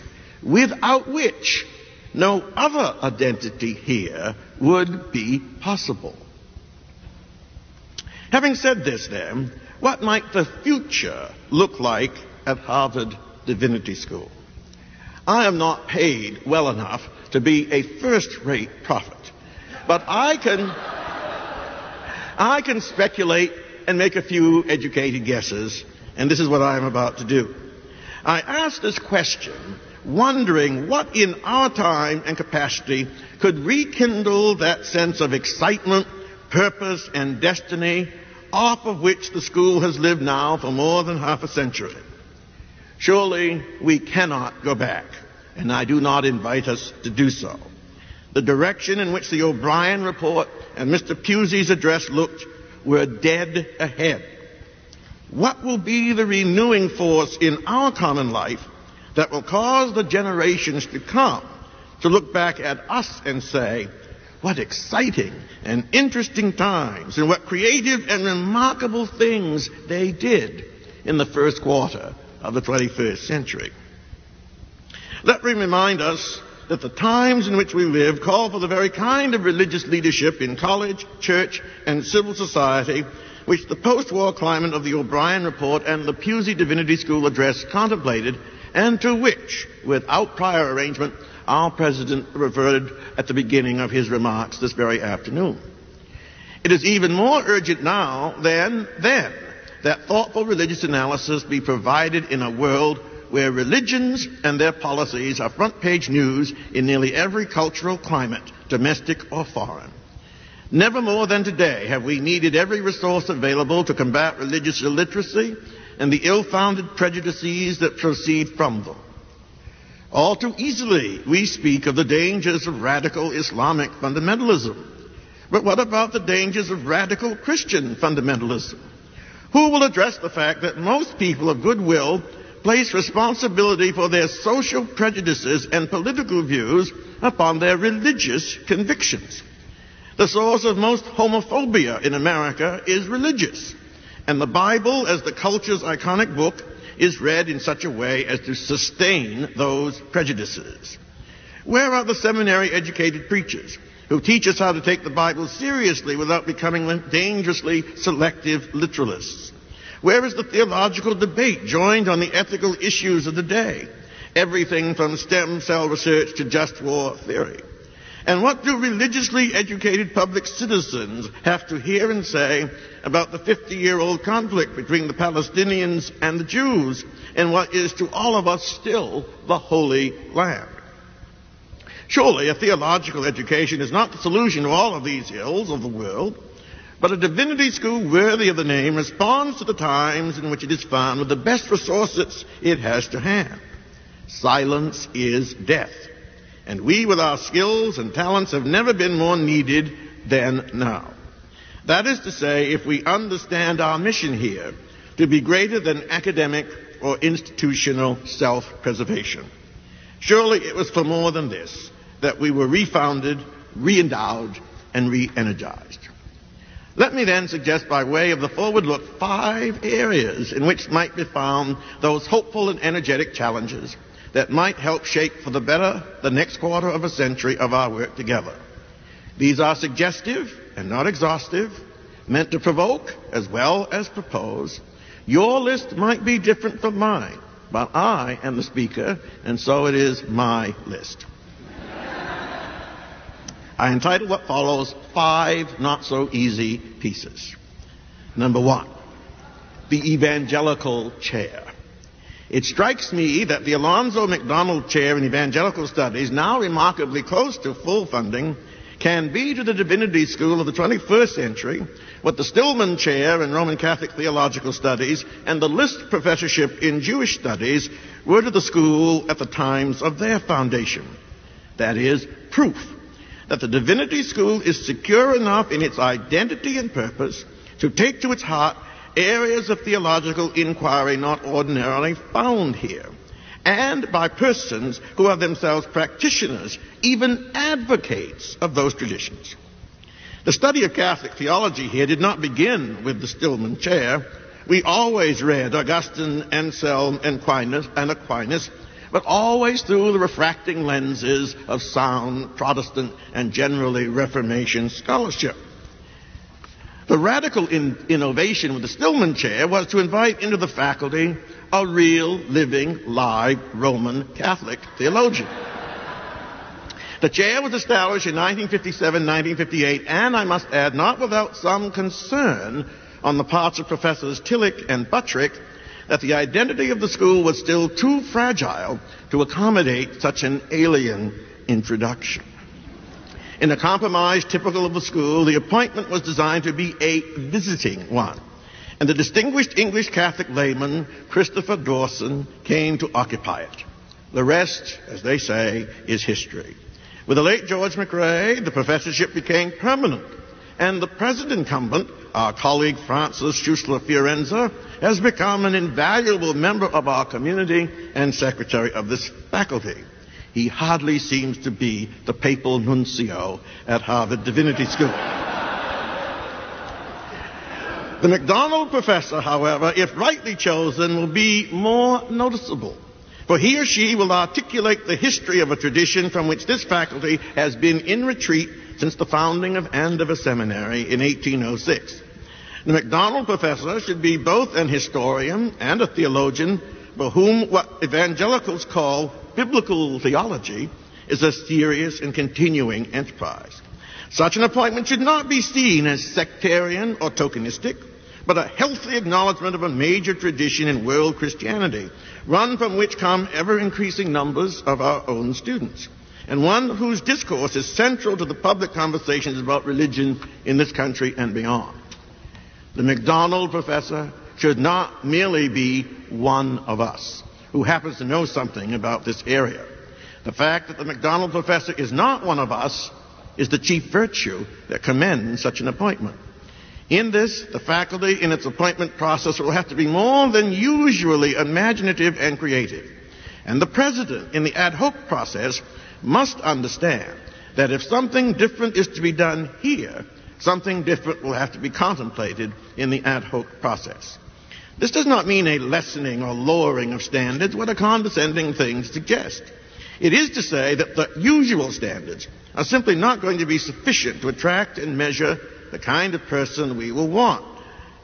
without which no other identity here would be possible. Having said this, then, what might the future look like at Harvard Divinity School? I am not paid well enough to be a first-rate prophet, but I can speculate and make a few educated guesses, and this is what I am about to do. I ask this question wondering what in our time and capacity could rekindle that sense of excitement, purpose, and destiny off of which the school has lived now for more than half a century. Surely we cannot go back, and I do not invite us to do so. The direction in which the O'Brien report and Mr. Pusey's address looked were dead ahead. What will be the renewing force in our common life that will cause the generations to come to look back at us and say, what exciting and interesting times, and what creative and remarkable things they did in the first quarter of the 21st century? Let me remind us that the times in which we live call for the very kind of religious leadership in college, church, and civil society which the post-war climate of the O'Brien Report and the Pusey Divinity School Address contemplated, and to which, without prior arrangement, our President referred at the beginning of his remarks this very afternoon. It is even more urgent now than then that thoughtful religious analysis be provided in a world where religions and their policies are front-page news in nearly every cultural climate, domestic or foreign. Never more than today have we needed every resource available to combat religious illiteracy and the ill-founded prejudices that proceed from them. All too easily we speak of the dangers of radical Islamic fundamentalism. But what about the dangers of radical Christian fundamentalism? Who will address the fact that most people of goodwill place responsibility for their social prejudices and political views upon their religious convictions? The source of most homophobia in America is religious, and the Bible, as the culture's iconic book, is read in such a way as to sustain those prejudices. Where are the seminary-educated preachers who teach us how to take the Bible seriously without becoming dangerously selective literalists? Where is the theological debate joined on the ethical issues of the day? Everything from stem cell research to just war theory. And what do religiously educated public citizens have to hear and say about the 50-year-old conflict between the Palestinians and the Jews and what is to all of us still the Holy Land? Surely a theological education is not the solution to all of these ills of the world, but a divinity school worthy of the name responds to the times in which it is found with the best resources it has to hand. Silence is death. And we, with our skills and talents, have never been more needed than now. That is to say, if we understand our mission here to be greater than academic or institutional self-preservation. Surely it was for more than this that we were refounded, re-endowed, and re-energized. Let me then suggest, by way of the forward look, 5 areas in which might be found those hopeful and energetic challenges that might help shape for the better the next quarter of a century of our work together. These are suggestive and not exhaustive, meant to provoke as well as propose. Your list might be different from mine, but I am the speaker, and so it is my list. I entitled what follows 5 not-so-easy pieces. Number 1, the evangelical chair. It strikes me that the Alonzo McDonald Chair in Evangelical Studies, now remarkably close to full funding, can be to the Divinity School of the 21st century what the Stillman Chair in Roman Catholic Theological Studies and the List Professorship in Jewish Studies were to the school at the times of their foundation. That is, proof that the Divinity School is secure enough in its identity and purpose to take to its heart areas of theological inquiry not ordinarily found here, and by persons who are themselves practitioners, even advocates of those traditions. The study of Catholic theology here did not begin with the Stillman Chair. We always read Augustine, Anselm, and Aquinas, but always through the refracting lenses of sound Protestant and generally Reformation scholarship. The radical innovation with the Stillman Chair was to invite into the faculty a real, living, live Roman Catholic theologian. The chair was established in 1957-1958, and I must add, not without some concern on the parts of Professors Tillich and Buttrick that the identity of the school was still too fragile to accommodate such an alien introduction. In a compromise typical of the school, the appointment was designed to be a visiting one, and the distinguished English Catholic layman Christopher Dawson came to occupy it. The rest, as they say, is history. With the late George McRae, the professorship became permanent, and the present incumbent, our colleague Francis Schussler Fiorenza, has become an invaluable member of our community and secretary of this faculty. He hardly seems to be the papal nuncio at Harvard Divinity School. The MacDonald professor, however, if rightly chosen, will be more noticeable, for he or she will articulate the history of a tradition from which this faculty has been in retreat since the founding of Andover Seminary in 1806. The MacDonald professor should be both an historian and a theologian for whom what evangelicals call biblical theology is a serious and continuing enterprise. Such an appointment should not be seen as sectarian or tokenistic, but a healthy acknowledgement of a major tradition in world Christianity, one from which come ever-increasing numbers of our own students, and one whose discourse is central to the public conversations about religion in this country and beyond. The MacDonald professor should not merely be one of us who happens to know something about this area. The fact that the MacDonald professor is not one of us is the chief virtue that commends such an appointment. In this, the faculty in its appointment process will have to be more than usually imaginative and creative. And the president in the ad hoc process must understand that if something different is to be done here, something different will have to be contemplated in the ad hoc process. This does not mean a lessening or lowering of standards, what a condescending thing to suggest. It is to say that the usual standards are simply not going to be sufficient to attract and measure the kind of person we will want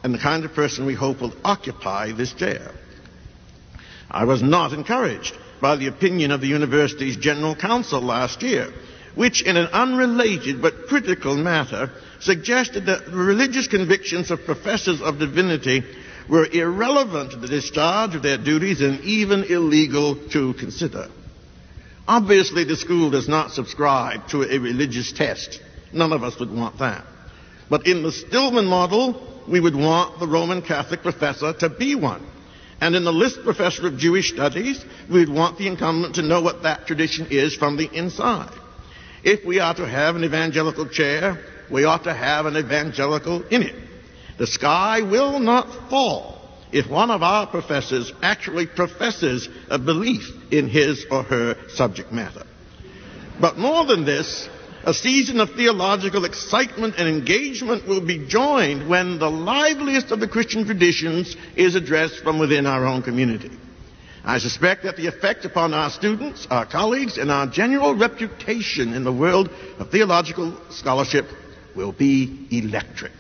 and the kind of person we hope will occupy this chair. I was not encouraged by the opinion of the university's general council last year, which in an unrelated but critical matter suggested that the religious convictions of professors of divinity were irrelevant to the discharge of their duties and even illegal to consider. Obviously, the school does not subscribe to a religious test. None of us would want that. But in the Stillman model, we would want the Roman Catholic professor to be one. And in the List professor of Jewish studies, we would want the incumbent to know what that tradition is from the inside. If we are to have an evangelical chair, we ought to have an evangelical in it. The sky will not fall if one of our professors actually professes a belief in his or her subject matter. But more than this, a season of theological excitement and engagement will be joined when the liveliest of the Christian traditions is addressed from within our own community. I suspect that the effect upon our students, our colleagues, and our general reputation in the world of theological scholarship will be electric.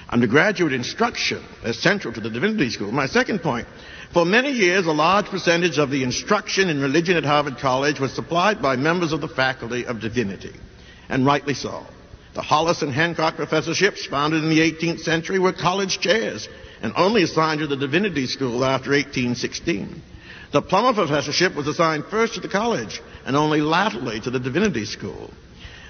Undergraduate instruction is central to the Divinity School. My second point, for many years, a large percentage of the instruction in religion at Harvard College was supplied by members of the faculty of divinity, and rightly so. The Hollis and Hancock professorships, founded in the 18th century, were college chairs and only assigned to the Divinity School after 1816. The Plummer professorship was assigned first to the college and only latterly to the Divinity School.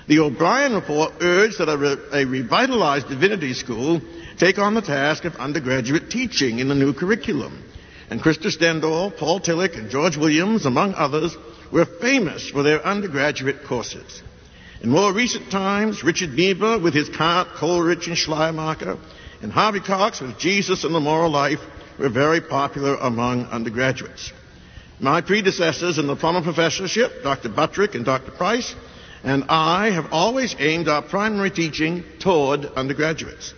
The O'Brien report urged that a revitalized Divinity School take on the task of undergraduate teaching in the new curriculum. And Christa Stendhal, Paul Tillich, and George Williams, among others, were famous for their undergraduate courses. In more recent times, Richard Niebuhr with his Kant, Coleridge, and Schleiermacher, and Harvey Cox with Jesus and the Moral Life were very popular among undergraduates. My predecessors in the Plummer professorship, Dr. Buttrick and Dr. Price, and I have always aimed our primary teaching toward undergraduates.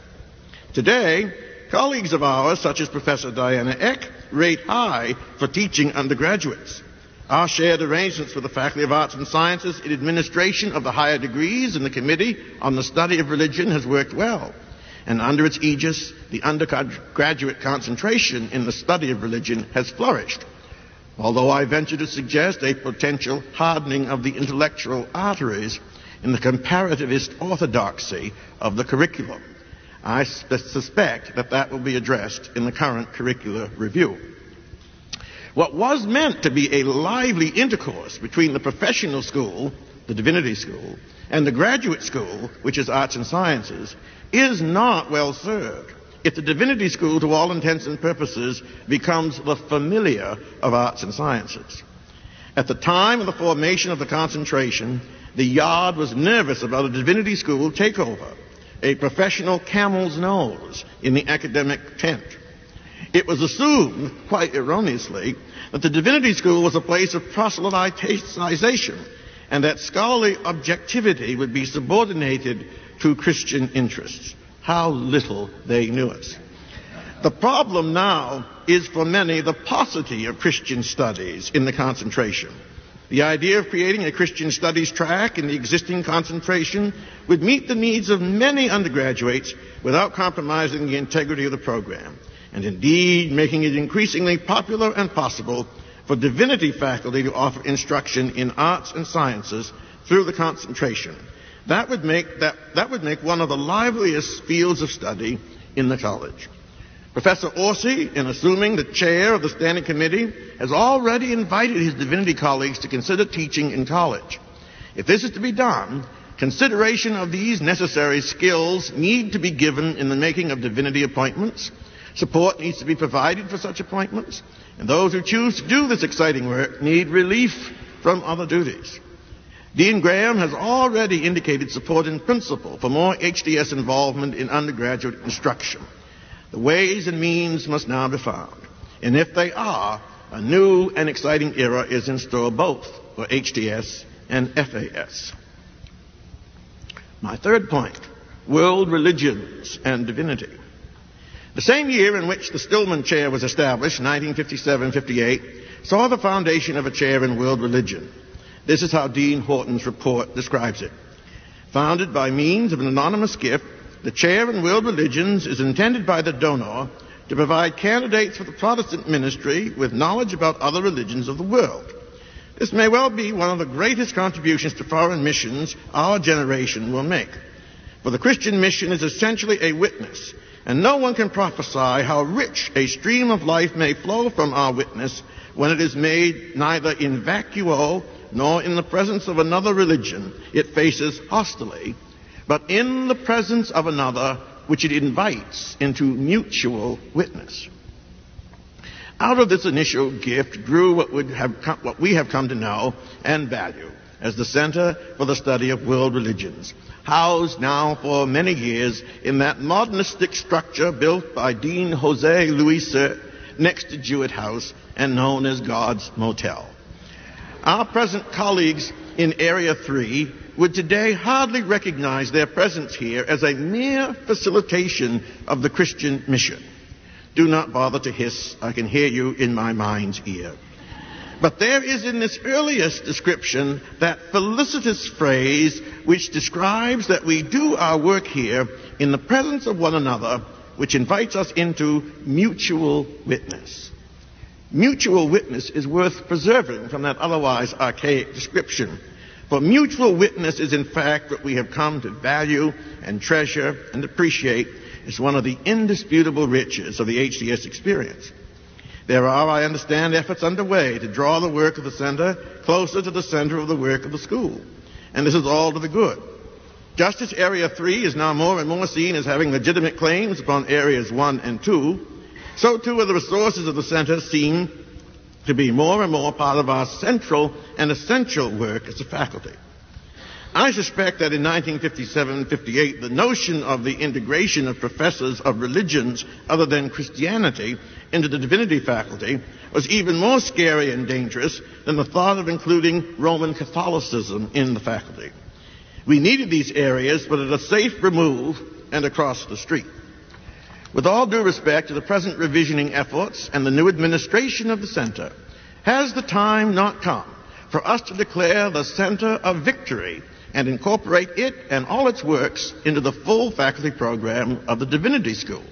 Today, colleagues of ours, such as Professor Diana Eck, rate high for teaching undergraduates. Our shared arrangements with the Faculty of Arts and Sciences in administration of the higher degrees and the Committee on the Study of Religion has worked well. And under its aegis, the undergraduate concentration in the study of religion has flourished, although I venture to suggest a potential hardening of the intellectual arteries in the comparativist orthodoxy of the curriculum. I suspect that will be addressed in the current curricular review. What was meant to be a lively intercourse between the professional school, the Divinity School, and the graduate school, which is Arts and Sciences, is not well served if the Divinity School, to all intents and purposes, becomes the familiar of Arts and Sciences. At the time of the formation of the concentration, the Yard was nervous about a Divinity School takeover, a professional camel's nose in the academic tent. It was assumed, quite erroneously, that the Divinity School was a place of proselytization and that scholarly objectivity would be subordinated to Christian interests. How little they knew it. The problem now is for many the paucity of Christian studies in the concentration. The idea of creating a Christian studies track in the existing concentration would meet the needs of many undergraduates without compromising the integrity of the program, and indeed making it increasingly popular and possible for Divinity faculty to offer instruction in arts and sciences through the concentration. That would make one of the liveliest fields of study in the college. Professor Orsi, in assuming the chair of the Standing Committee, has already invited his Divinity colleagues to consider teaching in college. If this is to be done, consideration of these necessary skills need to be given in the making of Divinity appointments. Support needs to be provided for such appointments, and those who choose to do this exciting work need relief from other duties. Dean Graham has already indicated support in principle for more HDS involvement in undergraduate instruction. The ways and means must now be found, and if they are, a new and exciting era is in store both for HDS and FAS. My third point, world religions and divinity. The same year in which the Stillman Chair was established, 1957-58, saw the foundation of a chair in world religion. This is how Dean Horton's report describes it. Founded by means of an anonymous gift, the chair in world religions is intended by the donor to provide candidates for the Protestant ministry with knowledge about other religions of the world. This may well be one of the greatest contributions to foreign missions our generation will make. For the Christian mission is essentially a witness, and no one can prophesy how rich a stream of life may flow from our witness when it is made neither in vacuo nor in the presence of another religion it faces hostilely, but in the presence of another which it invites into mutual witness. Out of this initial gift grew what we have come to know and value as the Center for the Study of World Religions, housed now for many years in that modernistic structure built by Dean Jose Luis Cert next to Jewett House and known as God's Motel. Our present colleagues in Area 3 would today hardly recognize their presence here as a mere facilitation of the Christian mission. Do not bother to hiss. I can hear you in my mind's ear. But there is in this earliest description that felicitous phrase which describes that we do our work here in the presence of one another, which invites us into mutual witness. Mutual witness is worth preserving from that otherwise archaic description. For mutual witness is in fact what we have come to value and treasure and appreciate as one of the indisputable riches of the HDS experience. There are, I understand, efforts underway to draw the work of the center closer to the center of the work of the school. And this is all to the good. Just as Area 3 is now more and more seen as having legitimate claims upon Areas 1 and 2, so too are the resources of the center seen to be more and more part of our central and essential work as a faculty. I suspect that in 1957-58, the notion of the integration of professors of religions other than Christianity into the Divinity faculty was even more scary and dangerous than the thought of including Roman Catholicism in the faculty. We needed these areas, but at a safe remove and across the street. With all due respect to the present revisioning efforts and the new administration of the center, has the time not come for us to declare the center a victory and incorporate it and all its works into the full faculty program of the Divinity School?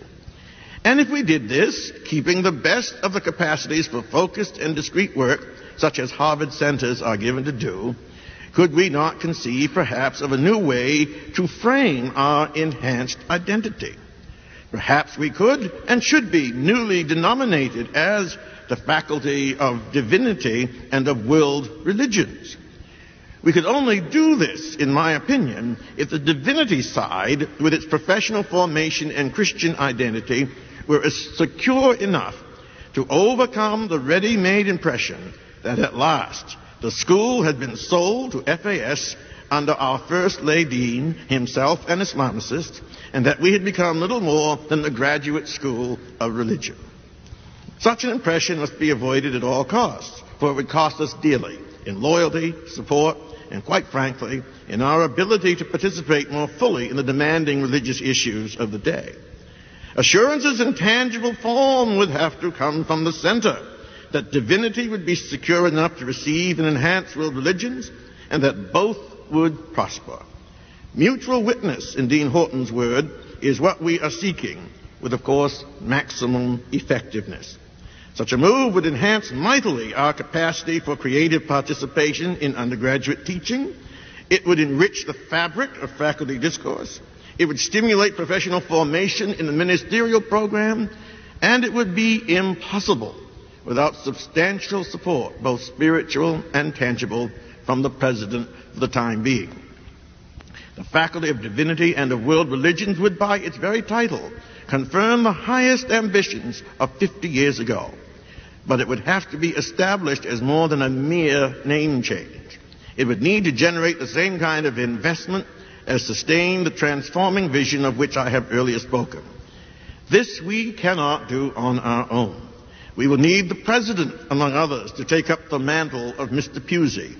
And if we did this, keeping the best of the capacities for focused and discrete work, such as Harvard centers are given to do, could we not conceive perhaps of a new way to frame our enhanced identity? Perhaps we could and should be newly denominated as the Faculty of Divinity and of World Religions. We could only do this, in my opinion, if the divinity side, with its professional formation and Christian identity, were secure enough to overcome the ready-made impression that at last the school had been sold to FAS under our first lay dean, himself an Islamicist, and that we had become little more than the graduate school of religion. Such an impression must be avoided at all costs, for it would cost us dearly in loyalty, support, and quite frankly, in our ability to participate more fully in the demanding religious issues of the day. Assurances in tangible form would have to come from the center that divinity would be secure enough to receive and enhance world religions, and that both would prosper. Mutual witness, in Dean Horton's word, is what we are seeking, with, of course, maximum effectiveness. Such a move would enhance mightily our capacity for creative participation in undergraduate teaching. It would enrich the fabric of faculty discourse. It would stimulate professional formation in the ministerial program. And it would be impossible without substantial support, both spiritual and tangible, from the President for the time being. The Faculty of Divinity and of World Religions would, by its very title, confirm the highest ambitions of 50 years ago. But it would have to be established as more than a mere name change. It would need to generate the same kind of investment as sustained the transforming vision of which I have earlier spoken. This we cannot do on our own. We will need the President, among others, to take up the mantle of Mr. Pusey.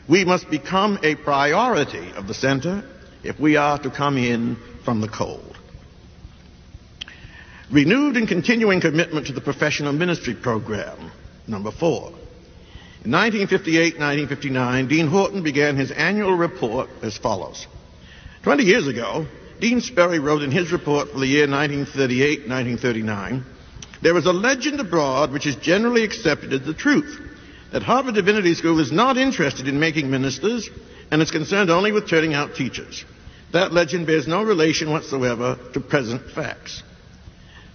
We must become a priority of the center if we are to come in from the cold. Renewed and continuing commitment to the professional ministry program, number 4. In 1958-1959, Dean Horton began his annual report as follows. 20 years ago, Dean Sperry wrote in his report for the year 1938-1939, "There is a legend abroad which is generally accepted as the truth, that Harvard Divinity School is not interested in making ministers and is concerned only with turning out teachers. That legend bears no relation whatsoever to present facts."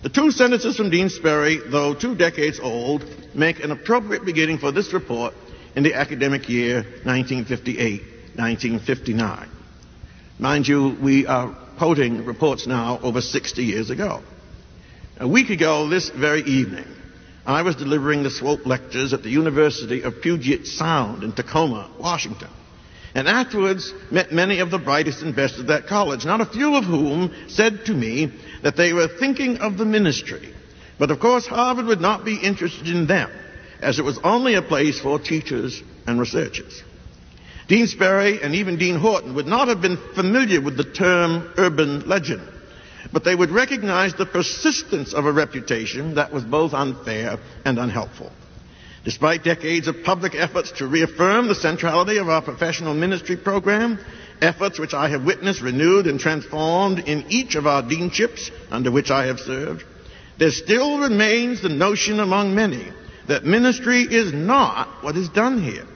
The two sentences from Dean Sperry, though 2 decades old, make an appropriate beginning for this report in the academic year 1958-1959. Mind you, we are quoting reports now over 60 years ago. A week ago this very evening, I was delivering the Swope lectures at the University of Puget Sound in Tacoma, Washington, and afterwards met many of the brightest and best of that college, not a few of whom said to me that they were thinking of the ministry. But of course, Harvard would not be interested in them, as it was only a place for teachers and researchers. Dean Sperry and even Dean Horton would not have been familiar with the term urban legend, but they would recognize the persistence of a reputation that was both unfair and unhelpful. Despite decades of public efforts to reaffirm the centrality of our professional ministry program, efforts which I have witnessed renewed and transformed in each of our deanships under which I have served, there still remains the notion among many that ministry is not what is done here.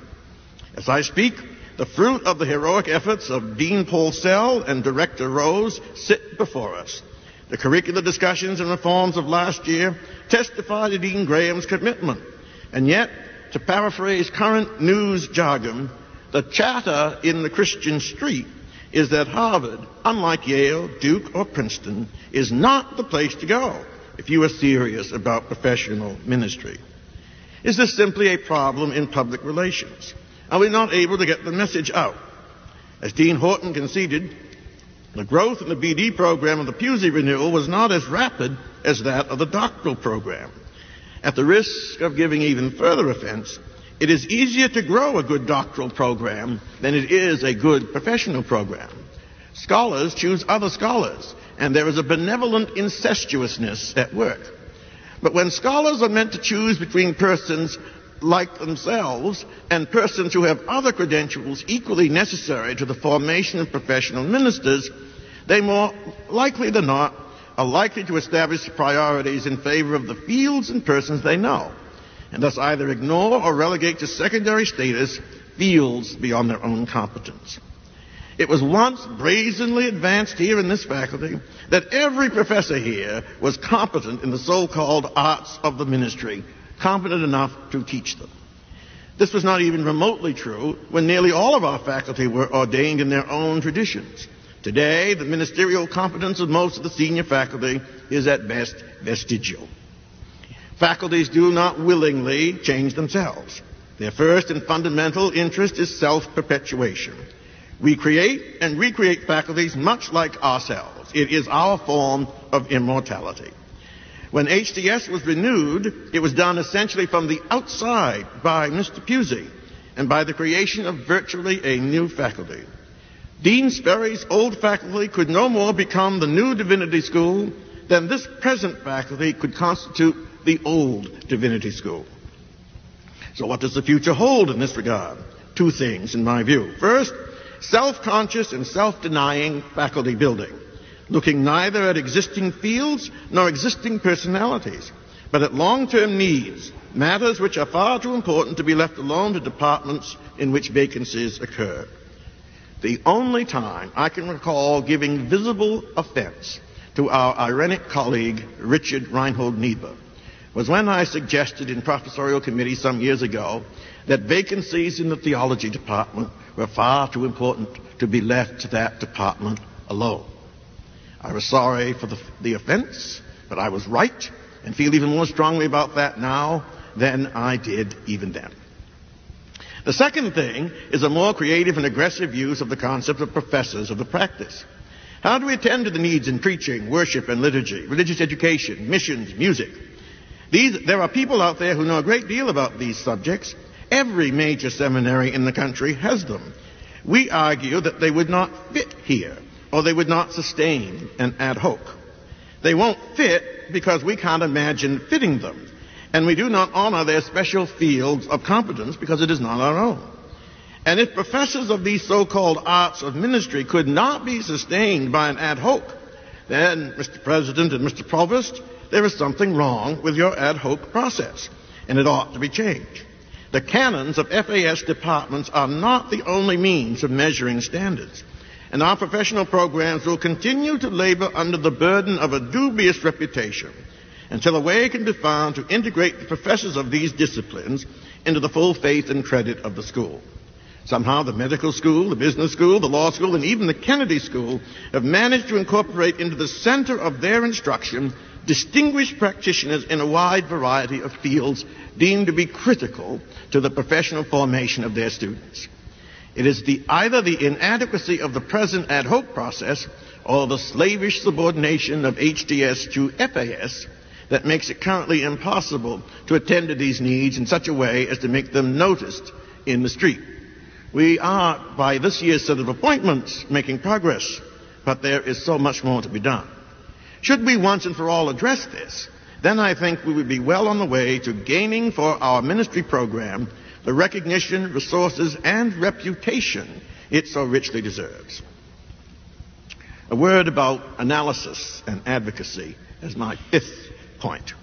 As I speak, the fruit of the heroic efforts of Dean Paulsell and Director Rose sit before us. The curricular discussions and reforms of last year testify to Dean Graham's commitment. And yet, to paraphrase current news jargon, the chatter in the Christian street is that Harvard, unlike Yale, Duke, or Princeton, is not the place to go if you are serious about professional ministry. Is this simply a problem in public relations? Are we not able to get the message out? As Dean Horton conceded, the growth in the BD program of the Pusey renewal was not as rapid as that of the doctoral program. At the risk of giving even further offense, it is easier to grow a good doctoral program than it is a good professional program. Scholars choose other scholars, and there is a benevolent incestuousness at work. But when scholars are meant to choose between persons like themselves and persons who have other credentials equally necessary to the formation of professional ministers, they more likely than not are likely to establish priorities in favor of the fields and persons they know, and thus either ignore or relegate to secondary status fields beyond their own competence. It was once brazenly advanced here in this faculty that every professor here was competent in the so-called arts of the ministry, competent enough to teach them. This was not even remotely true when nearly all of our faculty were ordained in their own traditions. Today, the ministerial competence of most of the senior faculty is at best vestigial. Faculties do not willingly change themselves. Their first and fundamental interest is self-perpetuation. We create and recreate faculties much like ourselves. It is our form of immortality. When HDS was renewed, it was done essentially from the outside by Mr. Pusey and by the creation of virtually a new faculty. Dean Sperry's old faculty could no more become the new Divinity School than this present faculty could constitute the old Divinity School. So what does the future hold in this regard? Two things, in my view. First, self-conscious and self-denying faculty building, looking neither at existing fields nor existing personalities, but at long-term needs, matters which are far too important to be left alone to departments in which vacancies occur. The only time I can recall giving visible offense to our irenic colleague, Richard Reinhold Niebuhr, was when I suggested in professorial committee some years ago that vacancies in the theology department were far too important to be left to that department alone. I was sorry for the offense, but I was right and feel even more strongly about that now than I did even then. The second thing is a more creative and aggressive use of the concept of professors of the practice. How do we attend to the needs in preaching, worship and liturgy, religious education, missions, music? There are people out there who know a great deal about these subjects. Every major seminary in the country has them. We argue that they would not fit here, or they would not sustain an ad hoc. They won't fit because we can't imagine fitting them, and we do not honor their special fields of competence because it is not our own. And if professors of these so-called arts of ministry could not be sustained by an ad hoc, then, Mr. President and Mr. Provost, there is something wrong with your ad hoc process, and it ought to be changed. The canons of FAS departments are not the only means of measuring standards, and our professional programs will continue to labor under the burden of a dubious reputation until a way can be found to integrate the professors of these disciplines into the full faith and credit of the school. Somehow the medical school, the business school, the law school, and even the Kennedy School have managed to incorporate into the center of their instruction distinguished practitioners in a wide variety of fields deemed to be critical to the professional formation of their students. It is either the inadequacy of the present ad hoc process or the slavish subordination of HDS to FAS that makes it currently impossible to attend to these needs in such a way as to make them noticed in the street. We are, by this year's set of appointments, making progress, but there is so much more to be done. Should we once and for all address this, then I think we would be well on the way to gaining for our ministry program the recognition, resources, and reputation it so richly deserves. A word about analysis and advocacy as my fifth point.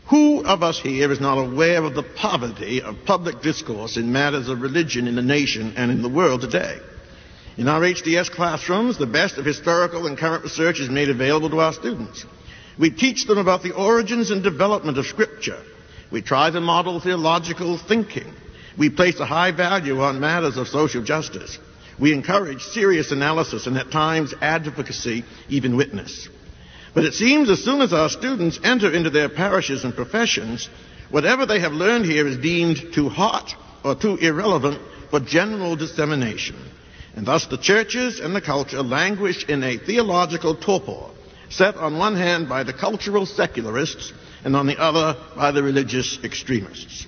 Who of us here is not aware of the poverty of public discourse in matters of religion in the nation and in the world today? In our HDS classrooms, the best of historical and current research is made available to our students. We teach them about the origins and development of Scripture. We try to model theological thinking. We place a high value on matters of social justice. We encourage serious analysis and at times advocacy, even witness. But it seems as soon as our students enter into their parishes and professions, whatever they have learned here is deemed too hot or too irrelevant for general dissemination. And thus the churches and the culture languish in a theological torpor, set on one hand by the cultural secularists and on the other by the religious extremists.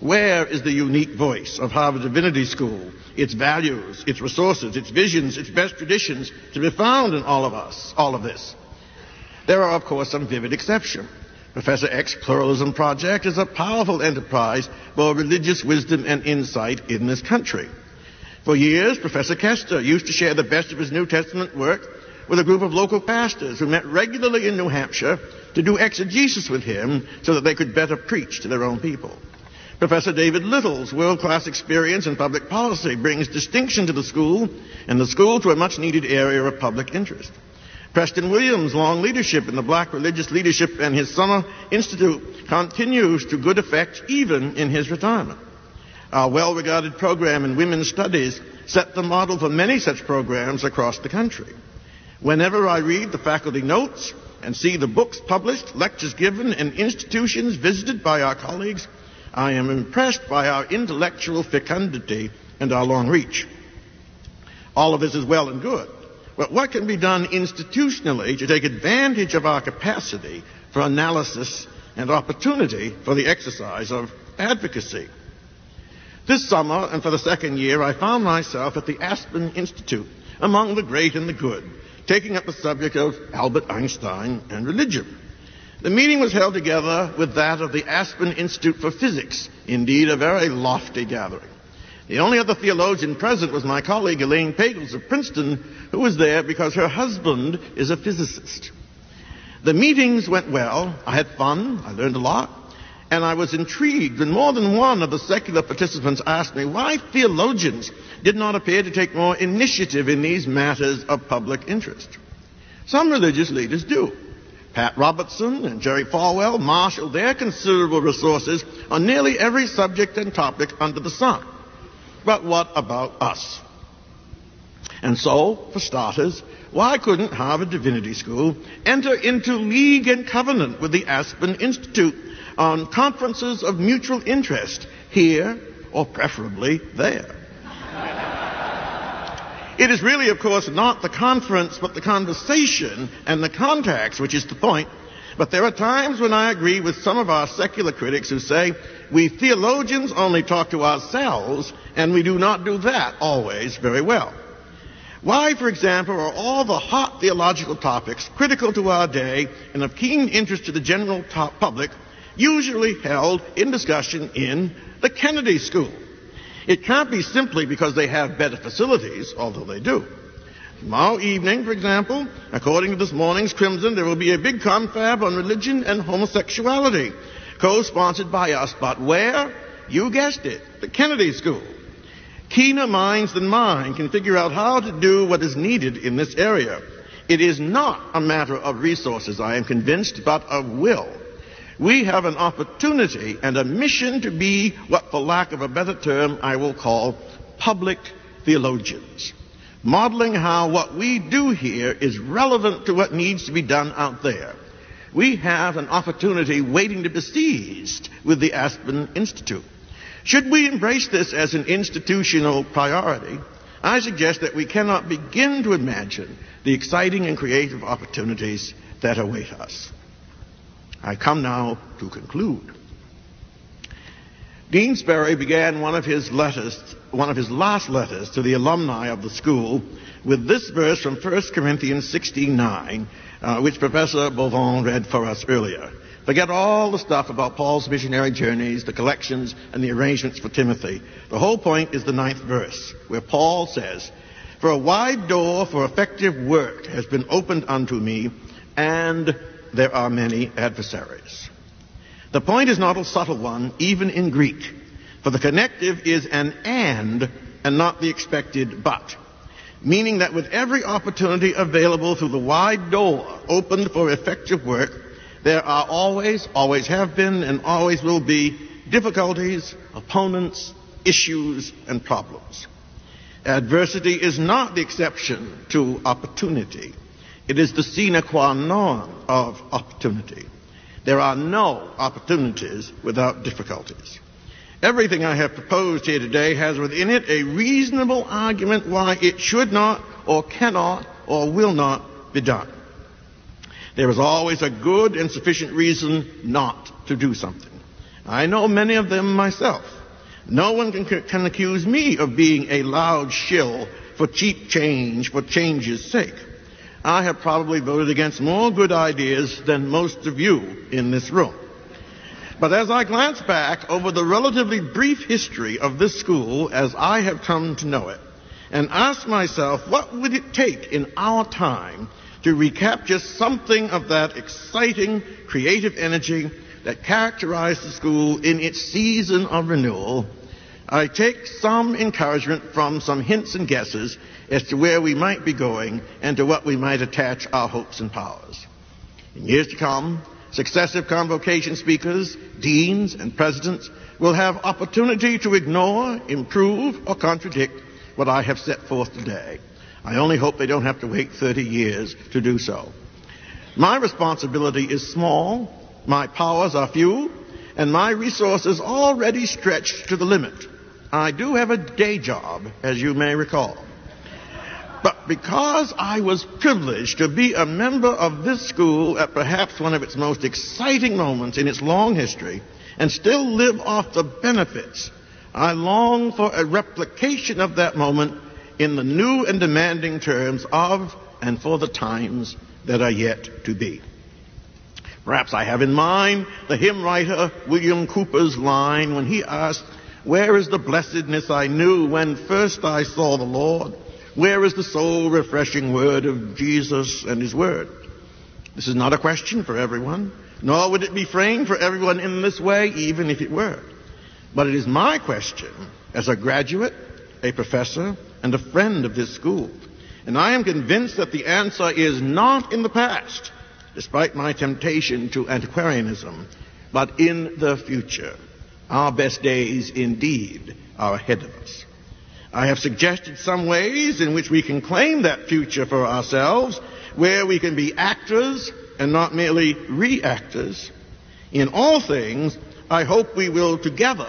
Where is the unique voice of Harvard Divinity School, its values, its resources, its visions, its best traditions to be found in all of this? There are, of course, some vivid exceptions. Professor Eck's Pluralism Project is a powerful enterprise for religious wisdom and insight in this country. For years, Professor Kester used to share the best of his New Testament work with a group of local pastors who met regularly in New Hampshire to do exegesis with him so that they could better preach to their own people. Professor David Little's world-class experience in public policy brings distinction to the school and the school to a much-needed area of public interest. Preston Williams' long leadership in the Black Religious Leadership and his Summer Institute continues to good effect even in his retirement. Our well-regarded program in women's studies set the model for many such programs across the country. Whenever I read the faculty notes and see the books published, lectures given, and institutions visited by our colleagues, I am impressed by our intellectual fecundity and our long reach. All of this is well and good. But what can be done institutionally to take advantage of our capacity for analysis and opportunity for the exercise of advocacy? This summer, and for the second year, I found myself at the Aspen Institute, among the great and the good, taking up the subject of Albert Einstein and religion. The meeting was held together with that of the Aspen Institute for Physics, indeed a very lofty gathering. The only other theologian present was my colleague Elaine Pagels of Princeton, who was there because her husband is a physicist. The meetings went well. I had fun. I learned a lot. And I was intrigued when more than one of the secular participants asked me why theologians did not appear to take more initiative in these matters of public interest. Some religious leaders do. Pat Robertson and Jerry Falwell marshaled their considerable resources on nearly every subject and topic under the sun. But what about us? And so, for starters, why couldn't Harvard Divinity School enter into league and covenant with the Aspen Institute on conferences of mutual interest here or preferably there? It is really, of course, not the conference but the conversation and the contacts which is the point. But there are times when I agree with some of our secular critics who say we theologians only talk to ourselves and we do not do that always very well. Why, for example, are all the hot theological topics critical to our day and of keen interest to the general public usually held in discussion in the Kennedy School? It can't be simply because they have better facilities, although they do. Tomorrow evening, for example, according to this morning's Crimson, there will be a big confab on religion and homosexuality, co-sponsored by us. But where? You guessed it, the Kennedy School. Keener minds than mine can figure out how to do what is needed in this area. It is not a matter of resources, I am convinced, but of will. We have an opportunity and a mission to be what, for lack of a better term, I will call public theologians, modeling how what we do here is relevant to what needs to be done out there. We have an opportunity waiting to be seized with the Aspen Institute. Should we embrace this as an institutional priority, I suggest that we cannot begin to imagine the exciting and creative opportunities that await us. I come now to conclude. Dean Sperry began one of his last letters to the alumni of the school with this verse from 1 Corinthians 16:9, which Professor Beauvon read for us earlier. Forget all the stuff about Paul's missionary journeys, the collections, and the arrangements for Timothy. The whole point is the 9th verse, where Paul says, "For a wide door for effective work has been opened unto me, and there are many adversaries." The point is not a subtle one, even in Greek, for the connective is an and not the expected but, meaning that with every opportunity available through the wide door opened for effective work, there are always have been, and always will be difficulties, opponents, issues, and problems. Adversity is not the exception to opportunity. It is the sine qua non of opportunity. There are no opportunities without difficulties. Everything I have proposed here today has within it a reasonable argument why it should not, or cannot, or will not be done. There is always a good and sufficient reason not to do something. I know many of them myself. No one can accuse me of being a loud shill for cheap change for change's sake. I have probably voted against more good ideas than most of you in this room. But as I glance back over the relatively brief history of this school as I have come to know it, and ask myself, what would it take in our time to recapture something of that exciting, creative energy that characterized the school in its season of renewal, I take some encouragement from some hints and guesses as to where we might be going and to what we might attach our hopes and powers. In years to come, successive convocation speakers, deans, and presidents will have opportunity to ignore, improve, or contradict what I have set forth today. I only hope they don't have to wait 30 years to do so. My responsibility is small, my powers are few, and my resources already stretched to the limit. I do have a day job, as you may recall. But because I was privileged to be a member of this school at perhaps one of its most exciting moments in its long history, and still live off the benefits, I long for a replication of that moment in the new and demanding terms of and for the times that are yet to be. Perhaps I have in mind the hymn writer William Cowper's line when he asked, "Where is the blessedness I knew when first I saw the Lord? Where is the soul-refreshing word of Jesus and his word?" This is not a question for everyone, nor would it be framed for everyone in this way, even if it were. But it is my question as a graduate, a professor, and a friend of this school. And I am convinced that the answer is not in the past, despite my temptation to antiquarianism, but in the future. Our best days, indeed, are ahead of us. I have suggested some ways in which we can claim that future for ourselves, where we can be actors and not merely reactors. In all things, I hope we will together,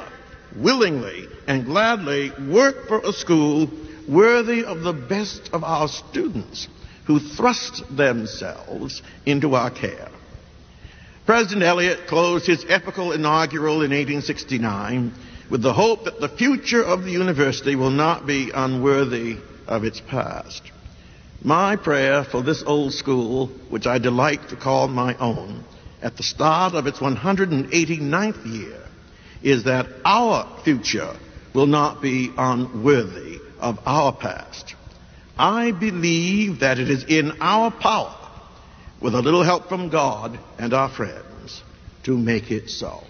willingly and gladly, work for a school worthy of the best of our students who thrust themselves into our care. President Eliot closed his epical inaugural in 1869 with the hope that the future of the university will not be unworthy of its past. My prayer for this old school, which I delight to call my own, at the start of its 189th year, is that our future will not be unworthy of our past. I believe that it is in our power, with a little help from God and our friends, to make it so.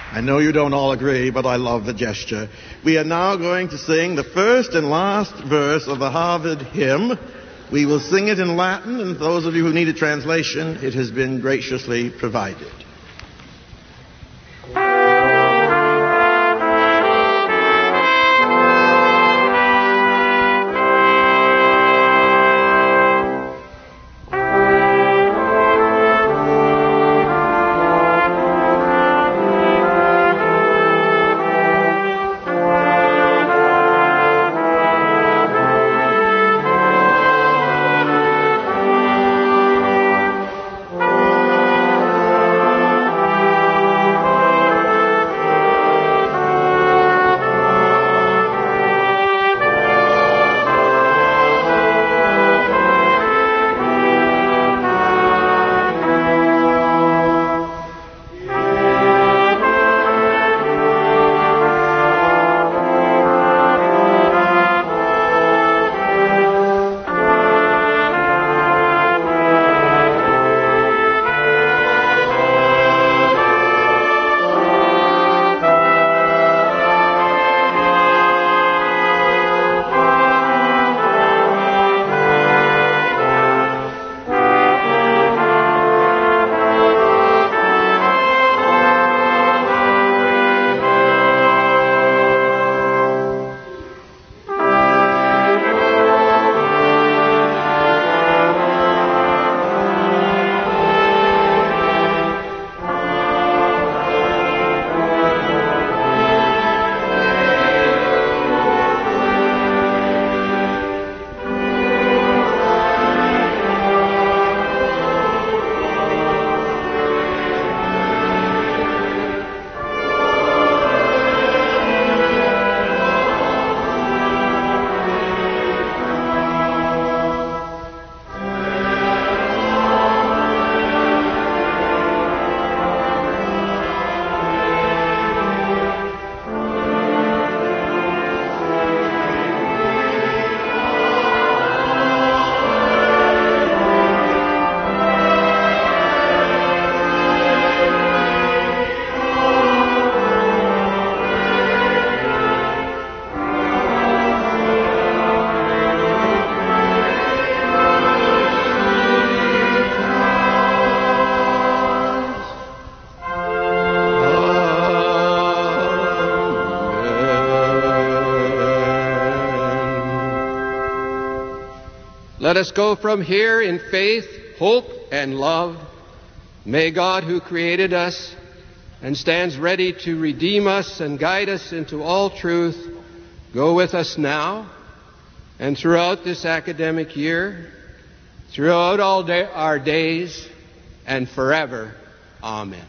I know you don't all agree, but I love the gesture. We are now going to sing the first and last verse of the Harvard hymn. We will sing it in Latin, and those of you who need a translation, it has been graciously provided. Let us go from here in faith, hope, and love. May God, who created us and stands ready to redeem us and guide us into all truth, go with us now and throughout this academic year, throughout all our days, and forever. Amen.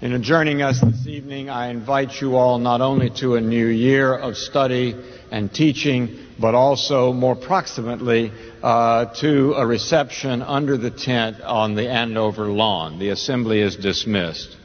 In adjourning us this evening, I invite you all not only to a new year of study and teaching, but also more proximately to a reception under the tent on the Andover lawn. The assembly is dismissed.